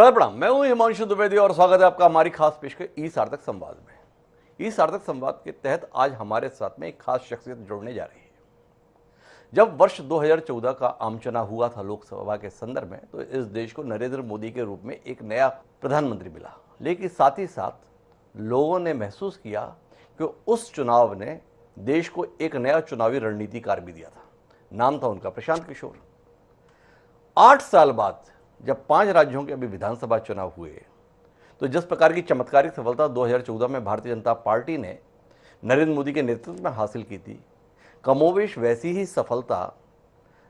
दादा प्रणाम। मैं हूं हिमांशु द्विवेदी और स्वागत है आपका हमारी खास पेशकश ई सार्थक संवाद में। ई सार्थक संवाद के तहत आज हमारे साथ में एक खास शख्सियत जुड़ने जा रही है। जब वर्ष 2014 का आम चुनाव हुआ था लोकसभा के संदर्भ में, तो इस देश को नरेंद्र मोदी के रूप में एक नया प्रधानमंत्री मिला, लेकिन साथ ही साथ लोगों ने महसूस किया कि उस चुनाव ने देश को एक नया चुनावी रणनीतिकार भी दिया था। नाम था उनका प्रशांत किशोर। 8 साल बाद जब 5 राज्यों के अभी विधानसभा चुनाव हुए, तो जिस प्रकार की चमत्कारिक सफलता 2014 में भारतीय जनता पार्टी ने नरेंद्र मोदी के नेतृत्व में हासिल की थी, कमोवेश वैसी ही सफलता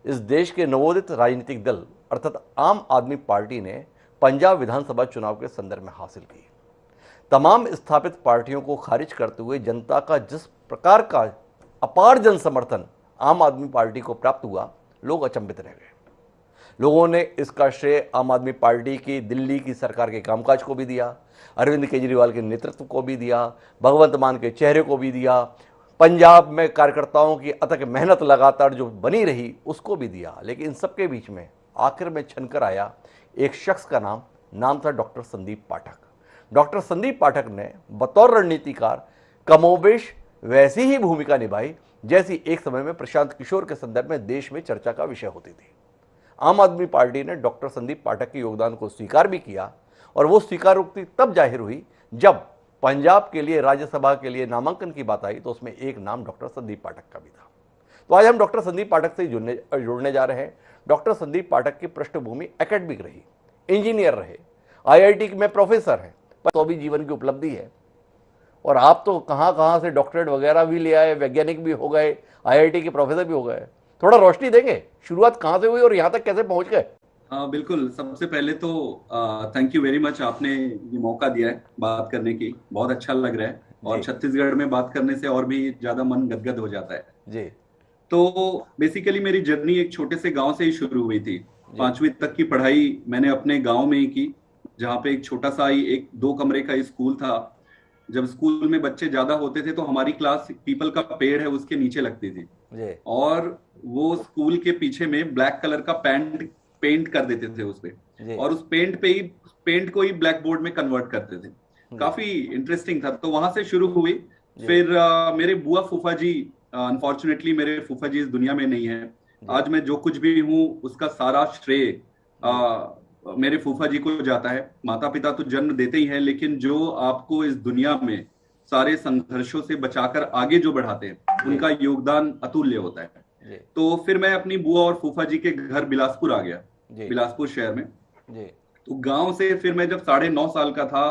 इस देश के नवोदित राजनीतिक दल अर्थात आम आदमी पार्टी ने पंजाब विधानसभा चुनाव के संदर्भ में हासिल की। तमाम स्थापित पार्टियों को खारिज करते हुए जनता का जिस प्रकार का अपार जन समर्थन आम आदमी पार्टी को प्राप्त हुआ, लोग अचंभित रह गए। लोगों ने इसका श्रेय आम आदमी पार्टी की दिल्ली की सरकार के कामकाज को भी दिया, अरविंद केजरीवाल के नेतृत्व को भी दिया, भगवंत मान के चेहरे को भी दिया, पंजाब में कार्यकर्ताओं की अथक मेहनत लगातार जो बनी रही उसको भी दिया। लेकिन इन सबके बीच में आखिर में छनकर आया एक शख्स का नाम था डॉक्टर संदीप पाठक। डॉक्टर संदीप पाठक ने बतौर रणनीतिकार कमोबेश वैसी ही भूमिका निभाई जैसी एक समय में प्रशांत किशोर के संदर्भ में देश में चर्चा का विषय होती थी। आम आदमी पार्टी ने डॉक्टर संदीप पाठक के योगदान को स्वीकार भी किया, और वो स्वीकारोक्ति तब जाहिर हुई जब पंजाब के लिए राज्यसभा के लिए नामांकन की बात आई, तो उसमें एक नाम डॉक्टर संदीप पाठक का भी था। तो आज हम डॉक्टर संदीप पाठक से जुड़ने जा रहे हैं। डॉक्टर संदीप पाठक की पृष्ठभूमि एकेडमिक रही, इंजीनियर रहे, IIT में प्रोफेसर हैं, पर तो भी जीवन की उपलब्धि है। और आप तो कहाँ से डॉक्टरेट वगैरह भी ले आए, वैज्ञानिक भी हो गए, IIT के प्रोफेसर भी हो गए। थोड़ा रोशनी देंगे, शुरुआत कहां से हुई और यहां तक कैसे पहुंच गए? बिल्कुल। सबसे पहले तो थैंक यू वेरी मच, आपने ये मौका दिया है बात करने की, बहुत अच्छा लग रहा है। और छत्तीसगढ़ में बात करने से और भी ज्यादा मन गदगद हो जाता है जी। तो बेसिकली मेरी जर्नी एक छोटे से गांव से ही शुरू हुई थी। 5वीं तक की पढ़ाई मैंने अपने गांव में ही की, जहाँ पे एक छोटा सा ही एक 2 कमरे का स्कूल था। जब स्कूल में बच्चे ज्यादा होते थे तो हमारी क्लास पीपल का पेड़ है उसके नीचे लगती थी, और वो स्कूल के पीछे में ब्लैक कलर का पेंट कर देते थे उस पे, और उस पेंट को ही ब्लैक बोर्ड में कन्वर्ट करते थे। काफी इंटरेस्टिंग था। तो वहां से शुरू हुई। फिर मेरे बुआ फूफा जी, अनफॉर्चुनेटली मेरे फूफा जी इस दुनिया में नहीं है। आज मैं जो कुछ भी हूँ उसका सारा श्रेय मेरे फूफा जी को जाता है। माता पिता तो जन्म देते ही हैं, लेकिन जो आपको इस दुनिया में सारे संघर्षों से बचाकर आगे जो बढ़ाते हैं, उनका योगदान अतुल्य होता है। तो फिर मैं अपनी बुआ और फूफा जी के घर बिलासपुर आ गया, बिलासपुर शहर में। तो गांव से फिर मैं जब 9.5 साल का था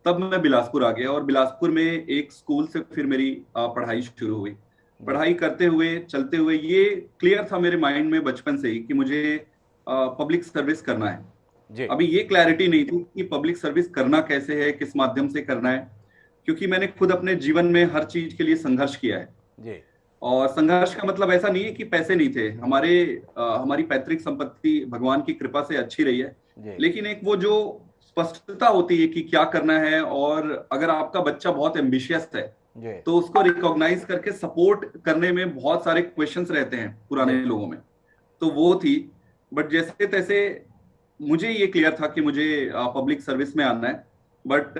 तब मैं बिलासपुर आ गया, और बिलासपुर में एक स्कूल से फिर मेरी पढ़ाई शुरू हुई। पढ़ाई करते हुए चलते हुए ये क्लियर था मेरे माइंड में बचपन से ही कि मुझे पब्लिक सर्विस करना है। अभी ये क्लैरिटी नहीं थी कि पब्लिक सर्विस करना कैसे है, किस माध्यम से करना है, क्योंकि मैंने खुद अपने जीवन में हर चीज के लिए संघर्ष किया है। और संघर्ष का मतलब ऐसा नहीं है कि पैसे नहीं थे। हमारी पैतृक संपत्ति भगवान की कृपा से अच्छी रही है, लेकिन एक वो जो स्पष्टता होती है कि क्या करना है, और अगर आपका बच्चा बहुत एम्बिशियस है तो उसको रिकॉग्नाइज करके सपोर्ट करने में बहुत सारे क्वेश्चंस रहते हैं पुराने लोगों में, तो वो थी। बट जैसे तैसे मुझे ये क्लियर था कि मुझे पब्लिक सर्विस में आना है। बट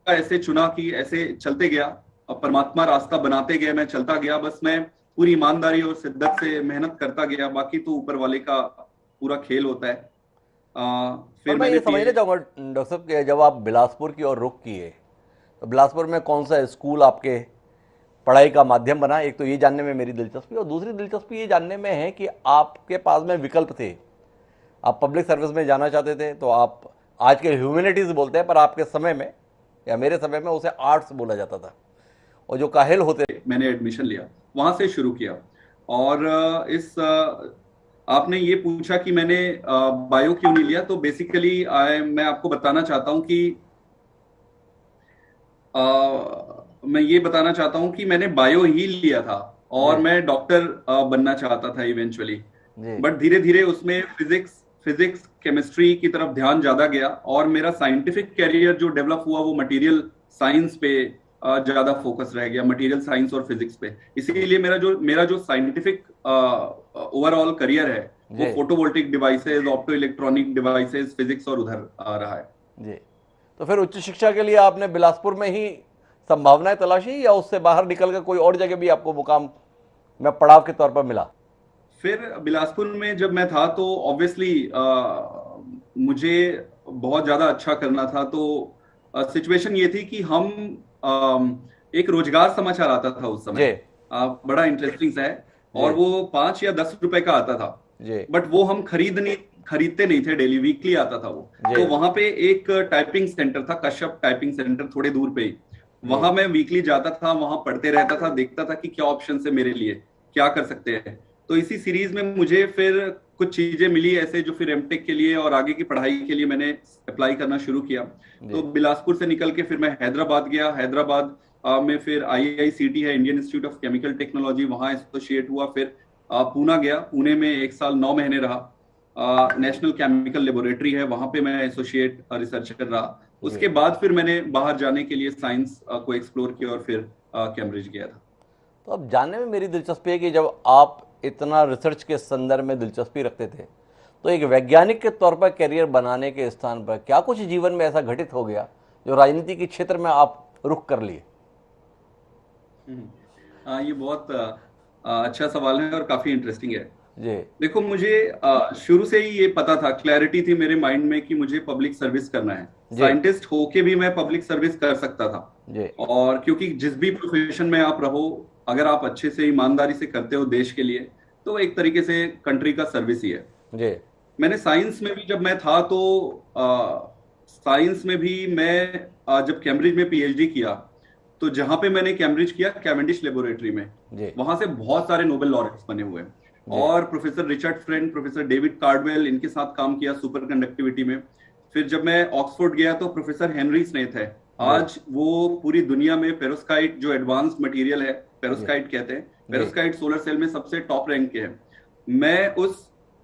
ऐसे चुना कि ऐसे चलते गया, और परमात्मा रास्ता बनाते गए, मैं चलता गया। बस मैं पूरी ईमानदारी और शिद्दत से मेहनत करता गया, बाकी तो ऊपर वाले का पूरा खेल होता है। फिर मैं ये समझना चाहूंगा डॉक्टर साहब कि जब आप बिलासपुर की ओर रुख किए, तो बिलासपुर में कौन सा स्कूल आपके पढ़ाई का माध्यम बना? एक तो ये जानने में मेरी दिलचस्पी, और दूसरी दिलचस्पी ये जानने में है कि आपके पास में विकल्प थे। आप पब्लिक सर्विस में जाना चाहते थे, तो आप आज के ह्यूमैनिटीज बोलते हैं, पर आपके समय में या मेरे समय में उसे आर्ट्स बोला जाता था, और जो काहिल होते। मैंने एडमिशन लिया, वहां से शुरू किया। और आपने ये पूछा कि मैंने बायो क्यों नहीं लिया, तो बेसिकली मैं आपको बताना चाहता हूं कि मैं ये बताना चाहता हूं कि मैंने बायो ही लिया था, और मैं डॉक्टर बनना चाहता था इवेंचुअली। बट धीरे धीरे उसमें फिजिक्स केमिस्ट्री की तरफ ध्यान ज्यादा गया, और मेरा साइंटिफिक कैरियर जो डेवलप हुआ वो मटेरियल साइंस पे ज्यादा फोकस रह गया, मटेरियल साइंस और फिजिक्स पे। इसीलिए मेरा जो साइंटिफिक ओवरऑल करियर है वो जी photovoltaic devices, optoelectronic devices, physics और उधर आ रहा है। जी। तो फिर उच्च शिक्षा के लिए आपने बिलासपुर में ही संभावनाएं तलाशी, या उससे बाहर निकल कर कोई और जगह भी आपको मुकाम में पड़ाव के तौर पर मिला? फिर बिलासपुर में जब मैं था तो ऑब्वियसली मुझे बहुत ज्यादा अच्छा करना था, तो सिचुएशन ये थी कि हम एक रोजगार समाचार आता था उस जी समय, बड़ा इंटरेस्टिंग सा है, और जी वो 5 या 10 रुपए का आता था। जी बट वो हम खरीदते नहीं थे, डेली वीकली आता था वो। जी तो वहां पे एक टाइपिंग सेंटर था, कश्यप टाइपिंग सेंटर, थोड़े दूर पे ही। जी वहां मैं वीकली जाता था, वहां पढ़ते रहता था, देखता था कि क्या ऑप्शन है मेरे लिए, क्या कर सकते हैं। तो इसी सीरीज में मुझे फिर कुछ चीजें मिली ऐसे, जो फिर एमटेक के लिए और आगे की पढ़ाई के लिए मैंने अप्लाई करना शुरू किया। तो जी बिलासपुर से निकल के फिर मैं हैदराबाद गया। हैदराबाद में फिर आईआईसीटी है, Indian institute of chemical technology, वहां एसोसिएट हुआ। फिर पूना गया, पुणे में 1 साल 9 महीने रहा। नेशनल केमिकल लेबोरेटरी है, वहां पे मैं एसोसिएट रिसर्चर रहा। जी। उसके बाद फिर मैंने बाहर जाने के लिए साइंस को एक्सप्लोर किया और फिर कैम्ब्रिज गया था। तो अब जानने में मेरी दिलचस्पी है कि जब आप इतना रिसर्च के संदर्भ में दिलचस्पी रखते थे, तो एक वैज्ञानिक के तौर पर करियर बनाने के स्थान पर क्या कुछ जीवन में ऐसा घटित हो गया जो राजनीति के क्षेत्र में आप रुख कर लिए? ये बहुत अच्छा सवाल है और काफी इंटरेस्टिंग है। जी देखो, मुझे शुरू से ही ये पता था, क्लैरिटी थी मेरे माइंड में कि मुझे पब्लिक सर्विस करना है। जी साइंटिस्ट होके भी मैं पब्लिक सर्विस कर सकता था। जी और क्योंकि जिस भी प्रोफेशन में आप रहो, अगर आप अच्छे से ईमानदारी से करते हो देश के लिए, तो एक तरीके से कंट्री का सर्विस ही है। जी मैंने साइंस में भी जब मैं था तो साइंस में भी मैं जब कैम्ब्रिज में पीएचडी किया, तो जहां पे मैंने कैम्ब्रिज किया कैवेंडिश लेबोरेटरी में, जी वहां से बहुत सारे नोबेल लॉरेट्स बने हुए हैं। जी और professor Richard friend, professor David Caudwell, इनके साथ काम किया सुपर कंडक्टिविटी में। फिर जब मैं ऑक्सफोर्ड गया तो प्रोफेसर हेनरी स्नेथ है, जी आज वो पूरी दुनिया में पेरोस्काइट जो एडवांस्ड मटेरियल है, जी पेरोस्काइट कहते हैं, जी पेरोस्काइट सोलर सेल में सबसे टॉप रैंक के हैं। मैं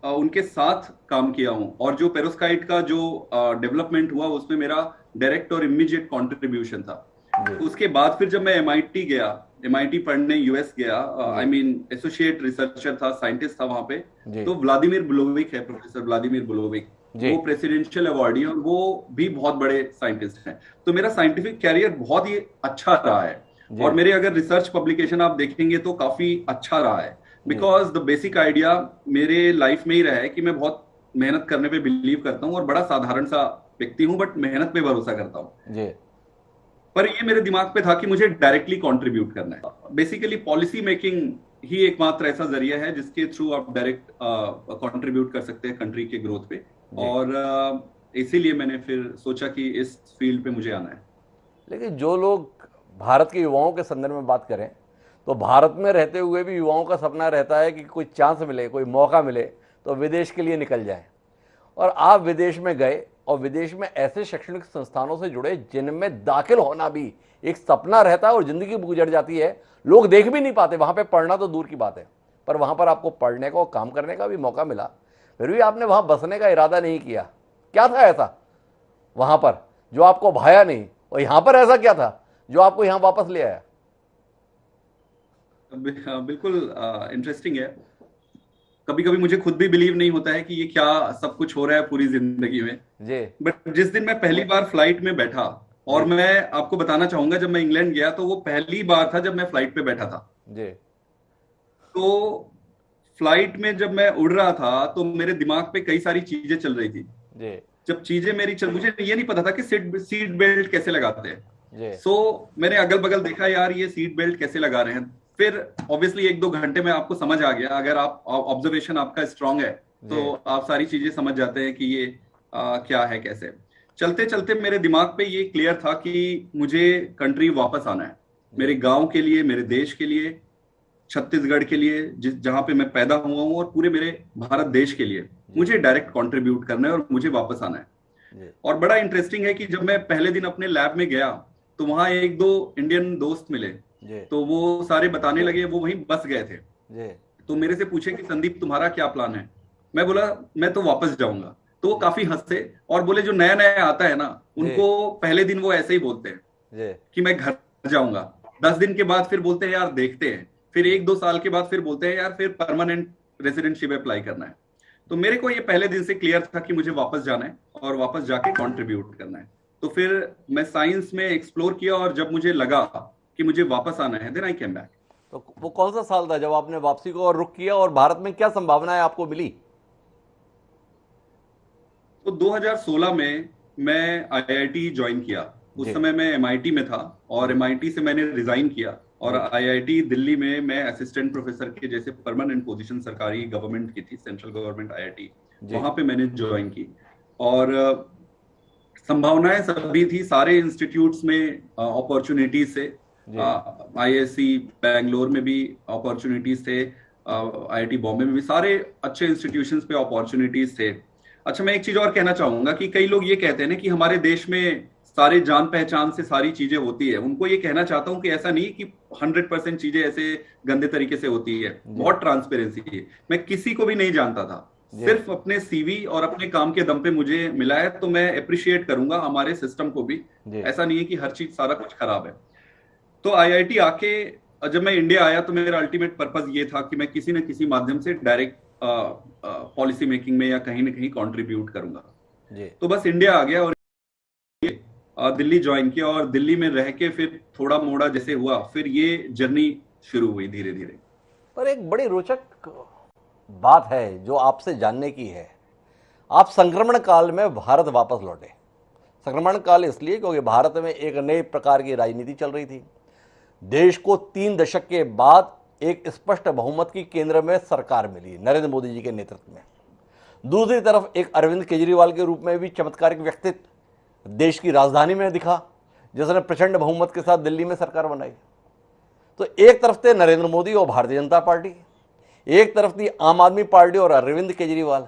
उनके साथ काम किया हूं, और जो पेरोस्काइट का जो डेवलपमेंट हुआ उसमें मेरा डायरेक्ट और इमीडिएट कंट्रीब्यूशन था। जी उसके बाद फिर जब मैं एमआईटी गया, एमआईटी पढ़ने यूएस गया, आई जी मीन एसोसिएट रिसर्चर था, साइंटिस्ट था वहां पे। जी तो व्लादिमीर बुलोविक है, प्रोफेसर व्लादिमीर बुलोविक, जी वो प्रेसिडेंशियल अवार्डी है और वो भी बहुत बड़े साइंटिस्ट हैं। तो मेरा साइंटिफिक कैरियर बहुत ही अच्छा रहा है। जी और मेरे अगर रिसर्च पब्लिकेशन आप देखेंगे तो काफी अच्छा रहा है, जी बिकॉज द बेसिक आइडिया मेरे लाइफ में ही रहा है कि मैं बहुत मेहनत करने पे बिलीव करता हूँ और बड़ा साधारण सा व्यक्ति हूँ, बट मेहनत पे भरोसा करता हूँ। जी पर ये मेरे दिमाग पे था कि मुझे डायरेक्टली कंट्रीब्यूट करना है। बेसिकली पॉलिसी मेकिंग ही एकमात्र ऐसा जरिया है जिसके थ्रू आप डायरेक्ट कंट्रीब्यूट कर सकते हैं कंट्री के ग्रोथ पे। जी। और इसीलिए मैंने फिर सोचा कि इस फील्ड पे मुझे आना है। लेकिन जो लोग भारत के युवाओं के संदर्भ में बात करें, तो भारत में रहते हुए भी युवाओं का सपना रहता है कि कोई चांस मिले, कोई मौका मिले तो विदेश के लिए निकल जाएं। और आप विदेश में गए, और विदेश में ऐसे शैक्षणिक संस्थानों से जुड़े जिनमें दाखिल होना भी एक सपना रहता है और ज़िंदगी गुजर जाती है। लोग देख भी नहीं पाते, वहाँ पे पढ़ना तो दूर की बात है, पर वहाँ पर आपको पढ़ने का और काम करने का भी मौका मिला। फिर भी आपने वहाँ बसने का इरादा नहीं किया। क्या था ऐसा वहाँ पर जो आपको भाया नहीं, और यहाँ पर ऐसा क्या था जो आपको यहाँ वापस ले आया? बिल्कुल इंटरेस्टिंग है। कभी कभी मुझे खुद भी बिलीव नहीं होता है कि ये क्या सब कुछ हो रहा है पूरी जिंदगी में। जी बट जिस दिन मैं पहली बार फ्लाइट में बैठा, और जी मैं आपको बताना चाहूंगा, जब मैं इंग्लैंड गया तो वो पहली बार था जब मैं फ्लाइट पे बैठा था। जी तो फ्लाइट में जब मैं उड़ रहा था तो मेरे दिमाग पे कई सारी चीजें चल रही थी। जी जब चीजें मेरी चल, मुझे ये नहीं पता था कि सीट बेल्ट कैसे लगाते हैं। जी सो मैंने अगल बगल देखा, यार ये सीट बेल्ट कैसे लगा रहे हैं। फिर ऑब्वियसली 1-2 घंटे में आपको समझ आ गया, अगर आप ऑब्जर्वेशन आपका स्ट्रांग है जी तो आप सारी चीजें समझ जाते हैं कि ये क्या है कैसे। चलते चलते मेरे दिमाग पे ये क्लियर था कि मुझे कंट्री वापस आना है, मेरे गांव के लिए, मेरे देश के लिए, छत्तीसगढ़ के लिए, जिस जहां पे मैं पैदा हुआ हूं, और पूरे मेरे भारत देश के लिए मुझे डायरेक्ट कंट्रीब्यूट करना है और मुझे वापस आना है। जी और बड़ा इंटरेस्टिंग है कि जब मैं पहले दिन अपने लैब में गया तो वहां 1-2 इंडियन दोस्त मिले। जी तो वो सारे बताने लगे, वो वहीं बस गए थे। जी तो मेरे से पूछे कि संदीप तुम्हारा क्या प्लान है। मैं बोला मैं तो वापस जाऊंगा। तो वो काफी हंसे और बोले जो नया नया आता है ना, जी उनको पहले दिन वो ऐसे ही बोलते हैं जी कि मैं घर जाऊंगा। 10 दिन के बाद फिर बोलते हैं यार देखते हैं। फिर 1-2 साल के बाद फिर बोलते हैं यार फिर परमानेंट रेसिडेंटशिप अप्लाई करना है। तो मेरे को ये पहले दिन से क्लियर था कि मुझे वापस जाना है और वापस जाके कंट्रीब्यूट करना है। तो फिर मैं साइंस में एक्सप्लोर किया और जब मुझे लगा कि मुझे वापस आना है, देन आई केम बैक। तो वो कौन सा साल था जब आपने वापसी को और रुख किया, और भारत में क्या संभावनाएं आपको मिली? तो 2016 में मैं आईआईटी ज्वाइन किया। उस जी समय मैं एमआईटी में था और जी एमआईटी से मैंने रिजाइन किया और जी आईआईटी दिल्ली में मैं असिस्टेंट प्रोफेसर के जैसे परमानेंट पोजीशन सरकारी गवर्नमेंट की थी, सेंट्रल गवर्नमेंट आईआईटी, जी वहां पे मैंने ज्वाइन की। और संभावनाएं सभी थी, सारे इंस्टीट्यूट्स में अपॉर्चुनिटीज थे। जी आईआईएससी बैंगलोर में भी अपॉर्चुनिटीज थे, आईआईटी बॉम्बे में भी, सारे अच्छे इंस्टीट्यूशंस पे अपॉर्चुनिटीज थे। अच्छा, मैं एक चीज और कहना चाहूंगा कि कई लोग ये कहते हैं ना कि हमारे देश में सारे जान पहचान से सारी चीजें होती है। उनको ये कहना चाहता हूं कि ऐसा नहीं कि 100% चीजें ऐसे गंदे तरीके से होती है, जी बहुत ट्रांसपेरेंसी है। मैं किसी को भी नहीं जानता था, जी सिर्फ अपने सीवी और अपने काम के दम पे मुझे मिला है, तो मैं अप्रिशिएट करूंगा हमारे सिस्टम को भी। जी ऐसा नहीं है कि हर चीज सारा कुछ खराब है। तो आईआईटी आके जब मैं इंडिया आया तो मेरा अल्टीमेट पर्पस ये था कि मैं किसी न किसी माध्यम से डायरेक्ट पॉलिसी मेकिंग में या कहीं ना कहीं कंट्रीब्यूट करूंगा। जी। तो बस इंडिया आ गया और दिल्ली ज्वाइन किया और दिल्ली में रह के फिर थोड़ा मोड़ा जैसे हुआ, फिर ये जर्नी शुरू हुई धीरे धीरे। पर एक बड़ी रोचक बात है जो आपसे जानने की है। आप संक्रमण काल में भारत वापस लौटे। संक्रमण काल इसलिए क्योंकि भारत में एक नए प्रकार की राजनीति चल रही थी। देश को 3 दशक के बाद एक स्पष्ट बहुमत की केंद्र में सरकार मिली नरेंद्र मोदी जी के नेतृत्व में। दूसरी तरफ एक अरविंद केजरीवाल के रूप में भी चमत्कारिक व्यक्तित्व देश की राजधानी में दिखा, जिसने प्रचंड बहुमत के साथ दिल्ली में सरकार बनाई। तो एक तरफ थे नरेंद्र मोदी और भारतीय जनता पार्टी, एक तरफ थी आम आदमी पार्टी और अरविंद केजरीवाल।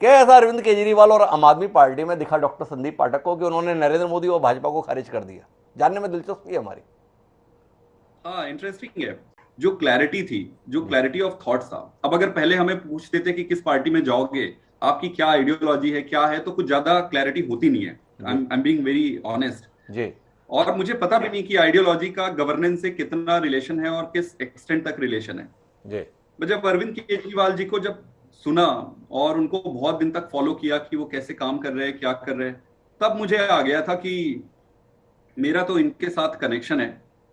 क्या ऐसा अरविंद केजरीवाल और आम आदमी पार्टी में दिखा डॉक्टर संदीप पाठक को कि उन्होंने नरेंद्र मोदी और भाजपा को खारिज कर दिया? जानने में दिलचस्पी है हमारी। हाँ, इंटरेस्टिंग है। जो क्लैरिटी थी, जो क्लैरिटी ऑफ थॉट्स था। अब अगर पहले हमें पूछते थे कि किस पार्टी में जाओगे, आपकी क्या आइडियोलॉजी है, क्या है, तो कुछ ज्यादा क्लैरिटी होती नहीं है। I am being very honest. जी और मुझे पता भी नहीं कि आइडियोलॉजी का गवर्नेंस से कितना रिलेशन है और किस एक्सटेंट तक रिलेशन है। जी मैं जब अरविंद केजरीवाल जी को जब सुना और उनको बहुत दिन तक फॉलो किया कि वो कैसे काम कर रहे हैं, क्या कर रहे हैं, तब मुझे आ गया था कि मेरा तो इनके साथ कनेक्शन है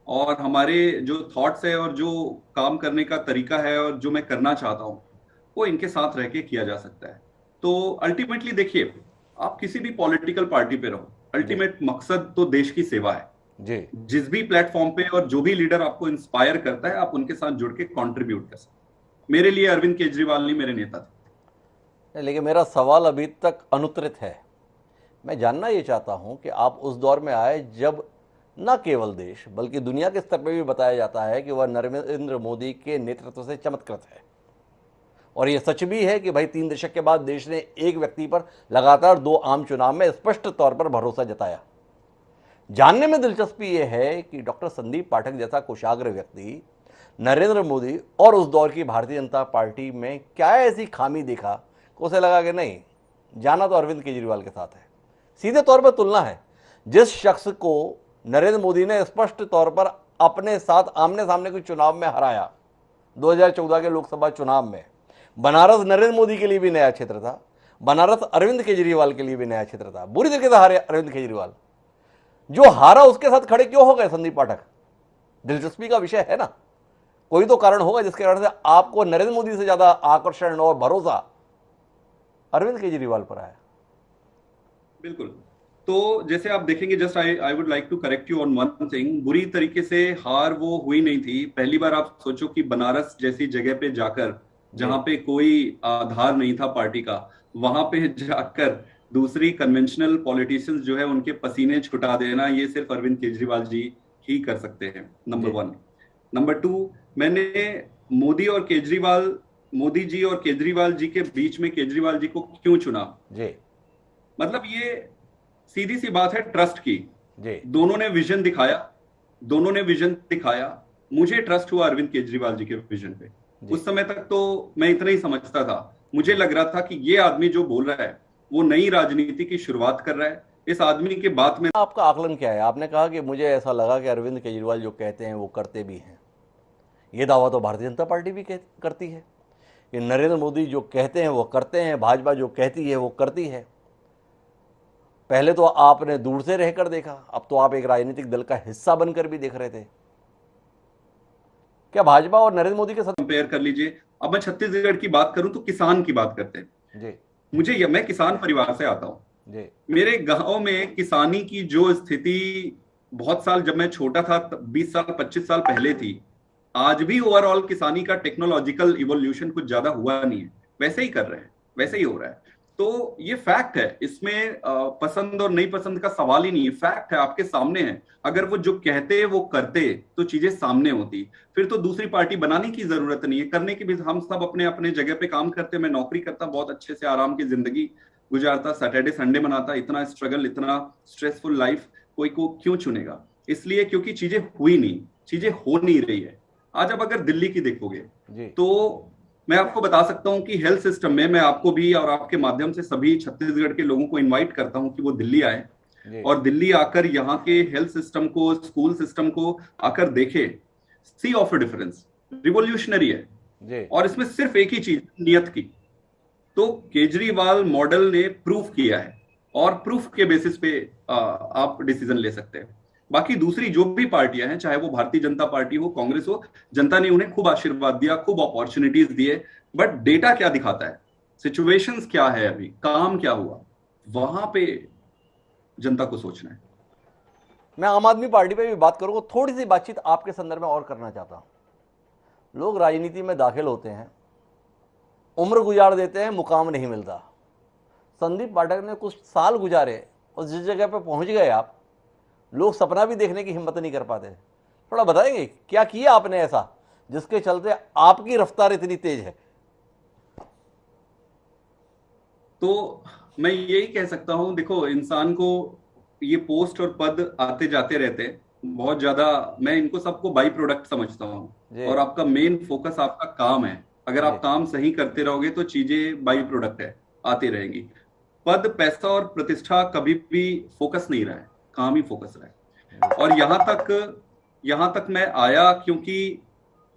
और हमारे जो थॉट्स है और जो काम करने का तरीका है और जो मैं करना चाहता हूँ वो इनके साथ रह के किया जा सकता है। तो अल्टीमेटली देखिए, आप किसी भी पॉलिटिकल पार्टी पे रहो, जी अल्टीमेट मकसद तो देश की सेवा है। जी। जिस भी प्लेटफॉर्म पे और जो भी लीडर आपको इंस्पायर करता है, आप उनके साथ जुड़ के कंट्रीब्यूट कर सकते हैं। मेरे लिए अरविंद केजरीवाल नहीं, मेरे नेता थे। लेकिन मेरा सवाल अभी तक अनुत्तरित है। मैं जानना ये चाहता हूं कि आप उस दौर में आए जब न केवल देश बल्कि दुनिया के स्तर पर भी बताया जाता है कि वह नरेंद्र मोदी के नेतृत्व से चमत्कृत है। और यह सच भी है कि भाई 3 दशक के बाद देश ने एक व्यक्ति पर लगातार 2 आम चुनाव में स्पष्ट तौर पर भरोसा जताया। जानने में दिलचस्पी यह है कि डॉक्टर संदीप पाठक जैसा कुशाग्र व्यक्ति नरेंद्र मोदी और उस दौर की भारतीय जनता पार्टी में क्या ऐसी खामी देखा कि उसे लगा कि नहीं, जाना तो अरविंद केजरीवाल के साथ है। सीधे तौर पर तुलना है, जिस शख्स को नरेंद्र मोदी ने स्पष्ट तौर पर अपने साथ आमने सामने के चुनाव में हराया 2014 के लोकसभा चुनाव में। बनारस नरेंद्र मोदी के लिए भी नया क्षेत्र था, बनारस अरविंद केजरीवाल के लिए भी नया क्षेत्र था। बुरी तरीके से हारे अरविंद केजरीवाल। जो हारा उसके साथ खड़े क्यों हो गए संदीप पाठक? दिलचस्पी का विषय है ना। कोई तो कारण होगा जिसके कारण से आपको नरेंद्र मोदी से ज्यादा आकर्षण और भरोसा अरविंद केजरीवाल पर आया। बिल्कुल। तो जैसे आप देखेंगे, just I would like to correct you on one thing. बुरी तरीके से हार वो हुई नहीं थी। पहली बार आप सोचो कि बनारस जैसी जगह पे जाकर, जहां पे कोई आधार नहीं था पार्टी का, वहां पे जाकर दूसरी कन्वेंशनल पॉलिटिशियंस जो है उनके पसीने छुटा देना, ये सिर्फ अरविंद केजरीवाल जी ही कर सकते हैं, नंबर 1। नंबर 2, मैंने मोदी और केजरीवाल, मोदी जी और केजरीवाल जी के बीच में केजरीवाल जी को क्यों चुना? जी मतलब ये सीधी सी बात है, ट्रस्ट की। जी दोनों ने विजन दिखाया, दोनों ने विजन दिखाया। मुझे ट्रस्ट हुआ अरविंद केजरीवाल जी के विजन पे। उस समय तक तो मैं इतना ही समझता था। मुझे लग रहा था कि ये आदमी जो बोल रहा है वो नई राजनीति की शुरुआत कर रहा है। इस आदमी के बात में आपका आकलन क्या है? आपने कहा कि मुझे ऐसा लगा कि अरविंद केजरीवाल जो कहते हैं वो करते भी हैं। ये दावा तो भारतीय जनता पार्टी भी करती है। कि नरेंद्र मोदी जो कहते हैं वो करते हैं, भाजपा जो कहती है वो करती है। पहले तो आपने दूर से रहकर देखा, अब तो आप एक राजनीतिक दल का हिस्सा बनकर भी देख रहे थे। क्या भाजपा और नरेंद्र मोदी के साथ कंपेयर कर लीजिए। अब मैं छत्तीसगढ़ की बात करूं तो किसान की बात करते हैं। जी मैं किसान परिवार से आता हूं। जी मेरे गांव में किसानी की जो स्थिति बहुत साल, जब मैं छोटा था 20 साल 25 साल पहले थी, आज भी ओवरऑल किसानी का टेक्नोलॉजिकल इवोल्यूशन कुछ ज्यादा हुआ नहीं है। वैसे ही कर रहे हैं, वैसे ही हो रहा है। तो ये फैक्ट है, इसमें पसंद और नहीं पसंद का सवाल ही नहीं है, फैक्ट है, आपके सामने है। अगर वो जो कहते वो करते तो चीजें सामने होती, फिर तो दूसरी पार्टी बनाने की जरूरत नहीं है। करने की भी हम सब अपने अपने जगह पे काम करते। मैं नौकरी करता, बहुत अच्छे से आराम की जिंदगी गुजारता, सैटरडे संडे मनाता। इतना स्ट्रगल, इतना स्ट्रेसफुल लाइफ कोई को क्यों चुनेगा? इसलिए क्योंकि चीजें हुई नहीं, चीजें हो नहीं रही है। आज अब अगर दिल्ली की देखोगे तो मैं आपको बता सकता हूं कि हेल्थ सिस्टम में, मैं आपको भी और आपके माध्यम से सभी छत्तीसगढ़ के लोगों को इनवाइट करता हूं कि वो दिल्ली आए और दिल्ली आकर यहाँ के हेल्थ सिस्टम को, स्कूल सिस्टम को आकर देखे। सी ऑफ अ डिफरेंस, रिवोल्यूशनरी है। और इसमें सिर्फ एक ही चीज, नियत की। तो केजरीवाल मॉडल ने प्रूफ किया है और प्रूफ के बेसिस पे आप डिसीजन ले सकते हैं। बाकी दूसरी जो भी पार्टियां हैं, चाहे वो भारतीय जनता पार्टी हो, कांग्रेस हो, जनता ने उन्हें खूब आशीर्वाद दिया, खूब अपॉर्चुनिटीज दिए। बट डेटा क्या दिखाता है, सिचुएशंस क्या है, अभी काम क्या हुआ, वहां पे जनता को सोचना है। मैं आम आदमी पार्टी पे भी बात करूंगा। थोड़ी सी बातचीत आपके संदर्भ में और करना चाहता हूं। लोग राजनीति में दाखिल होते हैं, उम्र गुजार देते हैं, मुकाम नहीं मिलता। संदीप पाठक ने कुछ साल गुजारे और जिस जगह पे पहुंच गए आप, लोग सपना भी देखने की हिम्मत नहीं कर पाते। थोड़ा बताएंगे क्या किया आपने ऐसा जिसके चलते आपकी रफ्तार इतनी तेज है? तो मैं यही कह सकता हूं, देखो, इंसान को ये पोस्ट और पद आते जाते रहते हैं बहुत ज्यादा। मैं इनको सबको बाई प्रोडक्ट समझता हूं। और आपका मेन फोकस आपका काम है। अगर आप काम सही करते रहोगे तो चीजें बाई प्रोडक्ट है, आती रहेंगी। पद, पैसा और प्रतिष्ठा कभी भी फोकस नहीं रहा है, काम ही फोकस रहा है। और यहां तक मैं आया क्योंकि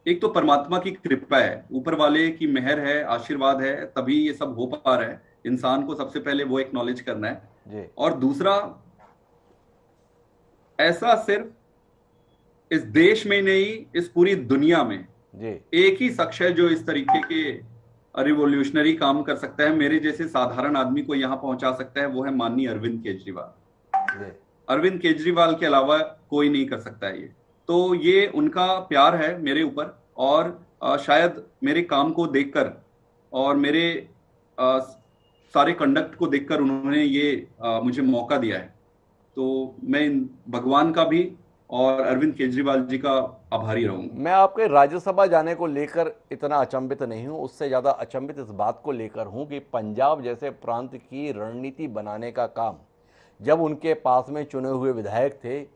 एक तो परमात्मा की कृपा है, ऊपर वाले की मेहर है, आशीर्वाद है, तभी ये सब हो पा रहा है। इंसान को सबसे पहले वो एक्नॉलेज करना है। और दूसरा, ऐसा सिर्फ इस देश में नहीं, इस पूरी दुनिया में एक ही शख्स है जो इस तरीके के रिवोल्यूशनरी काम कर सकता है, मेरे जैसे साधारण आदमी को यहां पहुंचा सकता है। वो है माननीय अरविंद केजरीवाल। अरविंद केजरीवाल के अलावा कोई नहीं कर सकता है ये। तो ये उनका प्यार है मेरे ऊपर, और शायद मेरे काम को देखकर और मेरे सारे कंडक्ट को देखकर उन्होंने ये मुझे मौका दिया है। तो मैं भगवान का भी और अरविंद केजरीवाल जी का आभारी रहूंगा। मैं आपके राज्यसभा जाने को लेकर इतना अचंभित नहीं हूं, उससे ज़्यादा अचंभित इस बात को लेकर हूं कि पंजाब जैसे प्रांत की रणनीति बनाने का काम जब उनके पास में चुने हुए विधायक थे,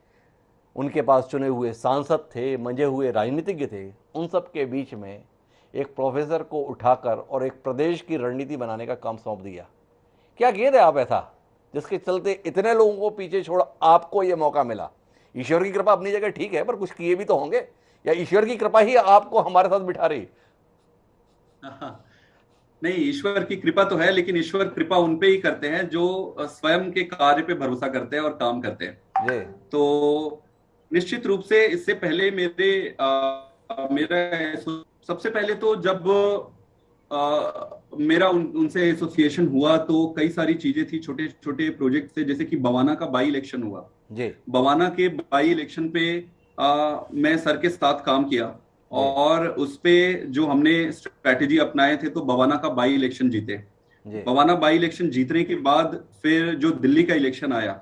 उनके पास चुने हुए सांसद थे, मंजे हुए राजनीतिज्ञ थे, उन सब के बीच में एक प्रोफेसर को उठाकर और एक प्रदेश की रणनीति बनाने का काम सौंप दिया। क्या किए थे आप ऐसा जिसके चलते इतने लोगों को पीछे छोड़ आपको ये मौका मिला? ईश्वर की कृपा अपनी जगह ठीक है, पर कुछ किए भी तो होंगे, या ईश्वर की कृपा ही आपको हमारे साथ बिठा रही? नहीं, ईश्वर की कृपा तो है, लेकिन ईश्वर कृपा उन पे ही करते हैं जो स्वयं के कार्य पे भरोसा करते हैं और काम करते हैं। तो निश्चित रूप से इससे पहले मेरा सबसे पहले तो जब मेरा उनसे एसोसिएशन हुआ तो कई सारी चीजें थी, छोटे छोटे प्रोजेक्ट थे। जैसे कि बवाना का बाई इलेक्शन हुआ। बवाना के बाई इलेक्शन पे मैं सर के साथ काम किया और उस पे जो हमने स्ट्रैटेजी अपनाए थे, तो बवाना का बाई इलेक्शन जीते। बवाना बाई इलेक्शन जीतने के बाद फिर जो दिल्ली का इलेक्शन आया,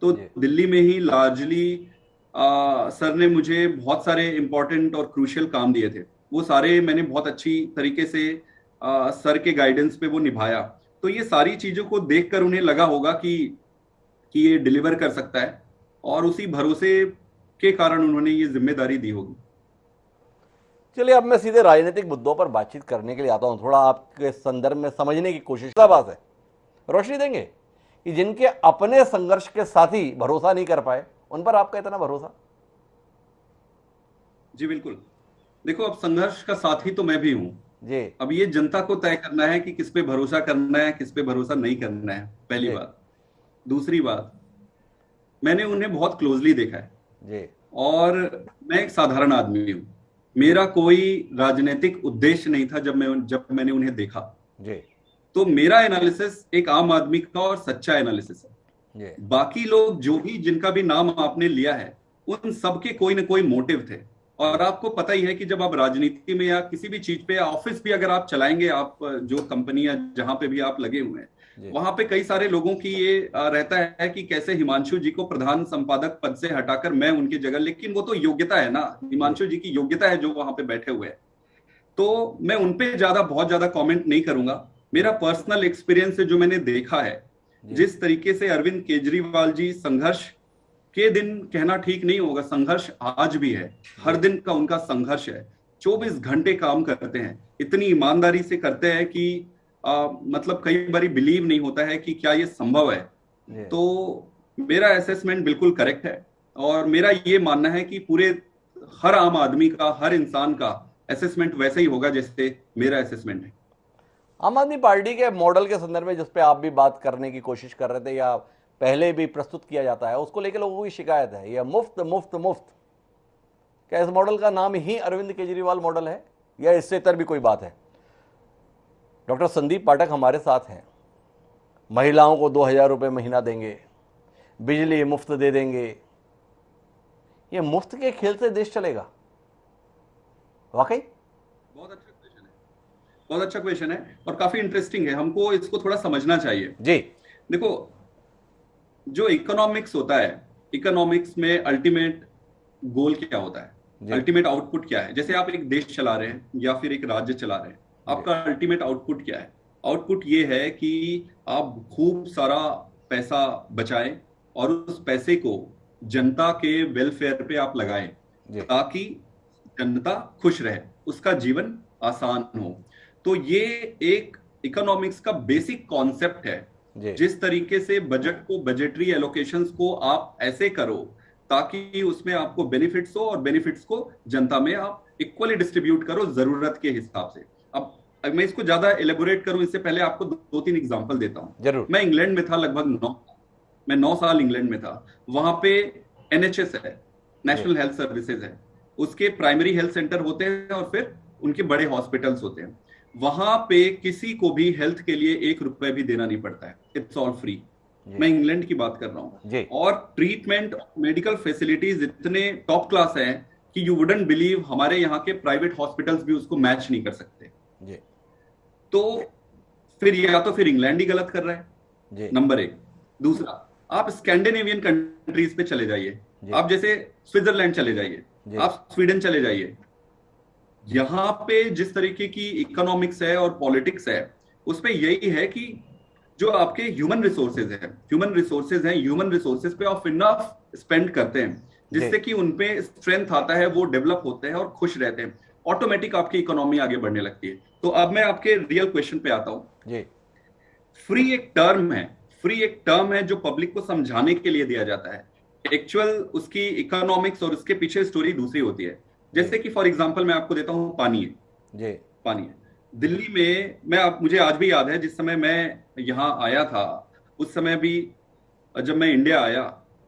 तो दिल्ली में ही लार्जली सर ने मुझे बहुत सारे इंपॉर्टेंट और क्रूशियल काम दिए थे। वो सारे मैंने बहुत अच्छी तरीके से सर के गाइडेंस पे वो निभाया। तो ये सारी चीजों को देखकर उन्हें लगा होगा कि ये डिलीवर कर सकता है, और उसी भरोसे के कारण उन्होंने ये जिम्मेदारी दी होगी। चलिए, अब मैं सीधे राजनीतिक मुद्दों पर बातचीत करने के लिए आता हूं। थोड़ा आपके संदर्भ में समझने की कोशिश का बात है, रोशनी देंगे कि जिनके अपने संघर्ष के साथी भरोसा नहीं कर पाए, उन पर आपका इतना भरोसा? जी बिल्कुल। देखो, अब संघर्ष का साथी तो मैं भी हूं, जी अब ये जनता को तय करना है कि किस पे भरोसा करना है, किस पे भरोसा नहीं करना है, पहली जी बात। दूसरी बात, मैंने उन्हें बहुत क्लोजली देखा है जी और मैं एक साधारण आदमी हूं। मेरा कोई राजनीतिक उद्देश्य नहीं था जब मैंने उन्हें देखा। जी तो मेरा एनालिसिस एक आम आदमी का और सच्चा एनालिसिस है। जी बाकी लोग जो भी जिनका भी नाम आपने लिया है, उन सबके कोई ना कोई मोटिव थे। और जी आपको पता ही है कि जब आप राजनीति में या किसी भी चीज पे या ऑफिस भी अगर आप चलाएंगे, आप जो कंपनी या जहां पे भी आप लगे हुए हैं, जी वहां पे कई सारे लोगों की ये रहता है कि कैसे हिमांशु जी को प्रधान संपादक पद से हटाकर मैं उनकी जगह, लेकिन वो तो योग्यता है ना, जी हिमांशु जी की योग्यता है जो वहां पे बैठे हुए हैं। तो मैं उनपे बहुत ज्यादा कमेंट नहीं करूंगा। मेरा जी पर्सनल एक्सपीरियंस से जो मैंने देखा है, जी जिस तरीके से अरविंद केजरीवाल जी संघर्ष के दिन, कहना ठीक नहीं होगा, संघर्ष आज भी है, हर जी दिन का उनका संघर्ष है। 24 घंटे काम करते हैं, इतनी ईमानदारी से करते हैं कि मतलब कई बार बिलीव नहीं होता है कि क्या ये संभव है। जी तो मेरा असेसमेंट बिल्कुल करेक्ट है और मेरा ये मानना है कि पूरे हर आम आदमी का, हर इंसान का असेसमेंट वैसे ही होगा जैसे मेरा असेसमेंट है। आम आदमी पार्टी के मॉडल के संदर्भ में जिस पे आप भी बात करने की कोशिश कर रहे थे या पहले भी प्रस्तुत किया जाता है, उसको लेकर लोगों की शिकायत है, यह मुफ्त मुफ्त मुफ्त। क्या इस मॉडल का नाम ही अरविंद केजरीवाल मॉडल है या इससे इतर भी कोई बात है? डॉक्टर संदीप पाठक हमारे साथ हैं। महिलाओं को 2,000 रुपये महीना देंगे, बिजली मुफ्त दे देंगे। ये मुफ्त के खेल से देश चलेगा? वाकई बहुत अच्छा क्वेश्चन है, बहुत अच्छा क्वेश्चन है और काफी इंटरेस्टिंग है। हमको इसको थोड़ा समझना चाहिए। जी देखो, जो इकोनॉमिक्स होता है, इकोनॉमिक्स में अल्टीमेट गोल क्या होता है, जी अल्टीमेट आउटपुट क्या है? जैसे आप एक देश चला रहे हैं या फिर एक राज्य चला रहे हैं, जी आपका अल्टीमेट आउटपुट क्या है? आउटपुट ये है कि आप खूब सारा पैसा बचाएं और उस पैसे को जनता के वेलफेयर पे आप लगाएं, जी ताकि जनता खुश रहे, उसका जीवन आसान हो। तो ये एक इकोनॉमिक्स का बेसिक कॉन्सेप्ट है। जी जिस तरीके से बजट को, बजटरी एलोकेशंस को आप ऐसे करो ताकि उसमें आपको बेनिफिट्स हो और बेनिफिट्स को जनता में आप इक्वली डिस्ट्रीब्यूट करो जरूरत के हिसाब से। अब मैं इसको ज्यादा एलेबोरेट करूं इससे पहले आपको दो तीन एग्जांपल देता हूं। जरूर। मैं इंग्लैंड में था लगभग 9 साल इंग्लैंड में था। वहां पे एनएचएस है, जी नेशनल हेल्थ सर्विसेज है, उसके प्राइमरी हेल्थ सेंटर होते हैं और फिर उनके बड़े हॉस्पिटल्स होते हैं। वहां पे किसी को भी हेल्थ के लिए 1 रुपए भी देना नहीं पड़ता है, इट्स ऑल फ्री। जी मैं इंग्लैंड की बात कर रहा हूं। जी और ट्रीटमेंट, मेडिकल फैसिलिटीज इतने टॉप क्लास हैं कि यू वुडंट बिलीव, हमारे यहाँ के प्राइवेट हॉस्पिटल्स भी उसको मैच नहीं कर सकते। जी तो फिर या तो फिर इंग्लैंड ही गलत कर रहा है, जी नंबर एक। दूसरा, आप स्कैंडिनेवियन कंट्रीज पे चले जाइए, जी आप जैसे स्विट्जरलैंड चले जाइए, जी आप स्वीडन चले जाइए। यहाँ पे जिस तरीके की इकोनॉमिक्स है और पॉलिटिक्स है, उसमें यही है कि जो आपके ह्यूमन रिसोर्सेज हैं, ह्यूमन रिसोर्सेज पे आप इनफ स्पेंड करते हैं जी जिससे कि उनपे स्ट्रेंथ आता है, वो डेवलप होते हैं और खुश रहते हैं, ऑटोमेटिक आपकी इकोनॉमी आगे बढ़ने लगती है। तो अब मैं आपके रियल क्वेश्चन पे आता हूं। जी फ्री एक टर्म है, फ्री एक टर्म है जो पब्लिक को समझाने के लिए दिया जाता है। एक्चुअल उसकी इकोनॉमिक्स और उसके पीछे स्टोरी दूसरी होती है। जी जैसे कि फॉर एग्जांपल मैं आपको देता हूं, पानी है। जी पानी है दिल्ली में, मुझे आज भी याद है जिस समय मैं यहाँ आया था, उस समय भी जब मैं इंडिया आया,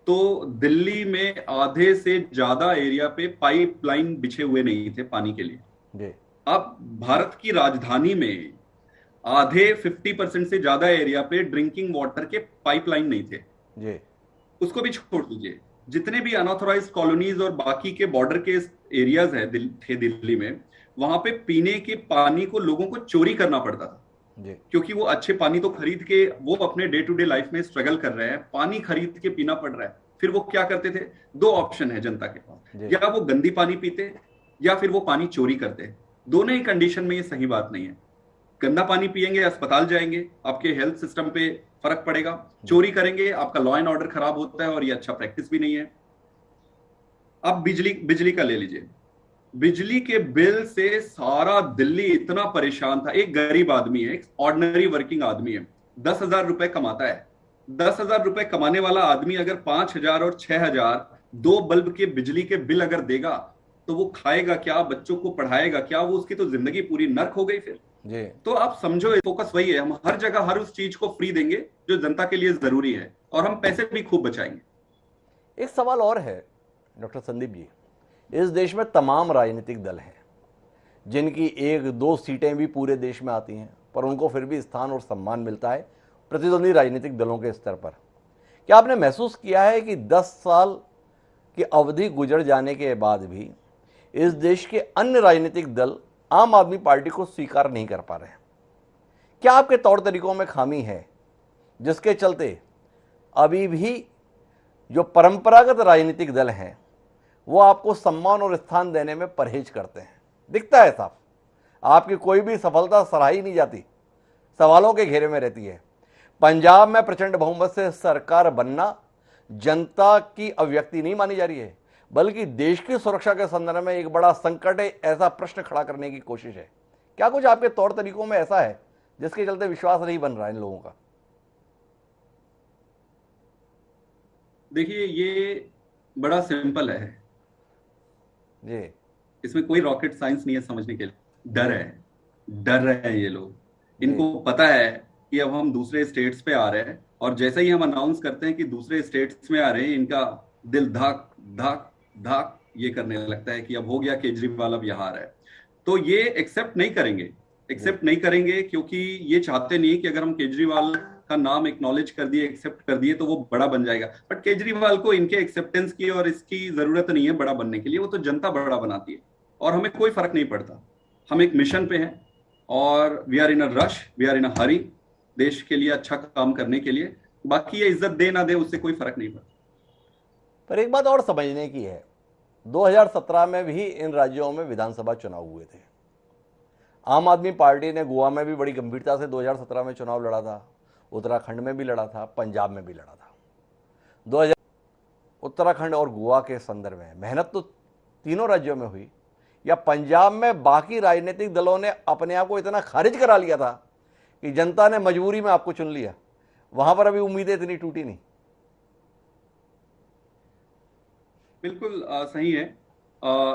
तो दिल्ली में आधे से ज्यादा एरिया पे पाइपलाइन बिछे हुए नहीं थे पानी के लिए। जी अब भारत की राजधानी में आधे 50% से ज्यादा एरिया पे ड्रिंकिंग वाटर के पाइपलाइन नहीं थे। जी उसको भी छोड़ दीजिए, जितने भी अनऑथोराइज कॉलोनीज और बाकी के बॉर्डर के एरियाज है थे दिल्ली में, वहां पे पीने के पानी को लोगों को चोरी करना पड़ता था। जी क्योंकि वो अच्छे पानी तो खरीद के, वो अपने डे टू डे लाइफ में स्ट्रगल कर रहे हैं, पानी खरीद के पीना पड़ रहा है। फिर वो क्या करते थे? दो ऑप्शन है जनता के पास, जी या वो गंदी पानी पीते या फिर वो पानी चोरी करते। दोनों ही कंडीशन में ये सही बात नहीं है। गंदा पानी पिएंगे, अस्पताल जाएंगे, आपके हेल्थ सिस्टम पे फर्क पड़ेगा। चोरी करेंगे, आपका लॉ एंड ऑर्डर खराब होता है और ये अच्छा प्रैक्टिस भी नहीं है। अब बिजली का ले लीजिए। बिजली के बिल से सारा दिल्ली इतना परेशान था। एक गरीब आदमी है, एक ऑर्डिनरी वर्किंग आदमी है, 10,000 रुपए कमाता है। 10,000 रुपए कमाने वाला आदमी अगर 5,000 और 6,000 दो बल्ब के बिजली के बिल अगर देगा, तो वो खाएगा क्या, बच्चों को पढ़ाएगा क्या, वो उसकी तो जिंदगी पूरी नर्क हो गई फिर। जी। तो आप समझो, फोकस वही है, हम हर जगह हर उस चीज को फ्री देंगे जो जनता के लिए जरूरी है, और हम पैसे भी खूब बचाएंगे। एक सवाल और है डॉक्टर संदीप जी, इस देश में तमाम राजनीतिक दल हैं जिनकी एक दो सीटें भी पूरे देश में आती हैं, पर उनको फिर भी स्थान और सम्मान मिलता है प्रतिद्वंदी राजनीतिक दलों के स्तर पर। क्या आपने महसूस किया है कि 10 साल की अवधि गुजर जाने के बाद भी इस देश के अन्य राजनीतिक दल आम आदमी पार्टी को स्वीकार नहीं कर पा रहे हैं? क्या आपके तौर तरीकों में खामी है जिसके चलते अभी भी जो परंपरागत राजनीतिक दल हैं वो आपको सम्मान और स्थान देने में परहेज करते हैं? दिखता है साफ, आपकी कोई भी सफलता सराही नहीं जाती, सवालों के घेरे में रहती है। पंजाब में प्रचंड बहुमत से सरकार बनना जनता की अभिव्यक्ति नहीं मानी जा रही है, बल्कि देश की सुरक्षा के संदर्भ में एक बड़ा संकट है, ऐसा प्रश्न खड़ा करने की कोशिश है। क्या कुछ आपके तौर तरीकों में ऐसा है जिसके चलते विश्वास नहीं बन रहा है इन लोगों का? देखिए, ये बड़ा सिंपल है जी। इसमें कोई रॉकेट साइंस नहीं है समझने के लिए। जी। डर रहे हैं ये लोग। जी। इनको पता है कि अब हम दूसरे स्टेट्स पे आ रहे हैं, और जैसे ही हम अनाउंस करते हैं कि दूसरे स्टेट्स में आ रहे हैं, इनका दिल धक धक धक ये करने लगता है कि अब हो गया, केजरीवाल अब यहाँ आ रहा है। तो ये एक्सेप्ट नहीं करेंगे क्योंकि ये चाहते नहीं कि अगर हम केजरीवाल का नाम एक्नॉलेज कर दिए, एक्सेप्ट कर दिए, तो वो बड़ा बन जाएगा। बट केजरीवाल को इनके एक्सेप्टेंस की और इसकी जरूरत नहीं है बड़ा बनने के लिए, वो तो जनता बड़ा बनाती है, और हमें कोई फर्क नहीं पड़ता। हम एक मिशन पे हैं, और we are in a rush, we are in a hurry, देश के लिए अच्छा काम करने के लिए। बाकी ये इज्जत दे ना दे उससे कोई फर्क नहीं पड़ता। पर एक बात और समझने की है, 2017 में भी इन राज्यों में विधानसभा चुनाव हुए थे। आम आदमी पार्टी ने गोवा में भी बड़ी गंभीरता से 2017 में चुनाव लड़ा था, उत्तराखंड में भी लड़ा था, पंजाब में भी लड़ा था। 2000 उत्तराखंड और गोवा के संदर्भ में मेहनत तो तीनों राज्यों में हुई, या पंजाब में बाकी राजनीतिक दलों ने अपने आप को इतना खारिज करा लिया था कि जनता ने मजबूरी में आपको चुन लिया? वहां पर अभी उम्मीदें इतनी टूटी नहीं। बिल्कुल सही है।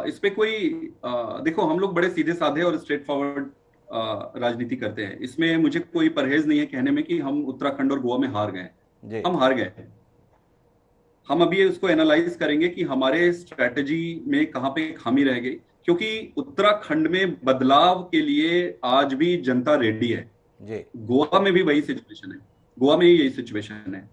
इस पे कोई देखो, हम लोग बड़े सीधे साधे और स्ट्रेट फॉरवर्ड राजनीति करते हैं। इसमें मुझे कोई परहेज नहीं है कहने में कि हम उत्तराखंड और गोवा में हार गए। हम हार गए। हम अभी उसको एनालाइज करेंगे कि हमारे स्ट्रेटजी में कहां पे खामी रह गई, क्योंकि उत्तराखंड में बदलाव के लिए आज भी जनता रेडी है। गोवा में भी वही सिचुएशन है, गोवा में यही सिचुएशन है।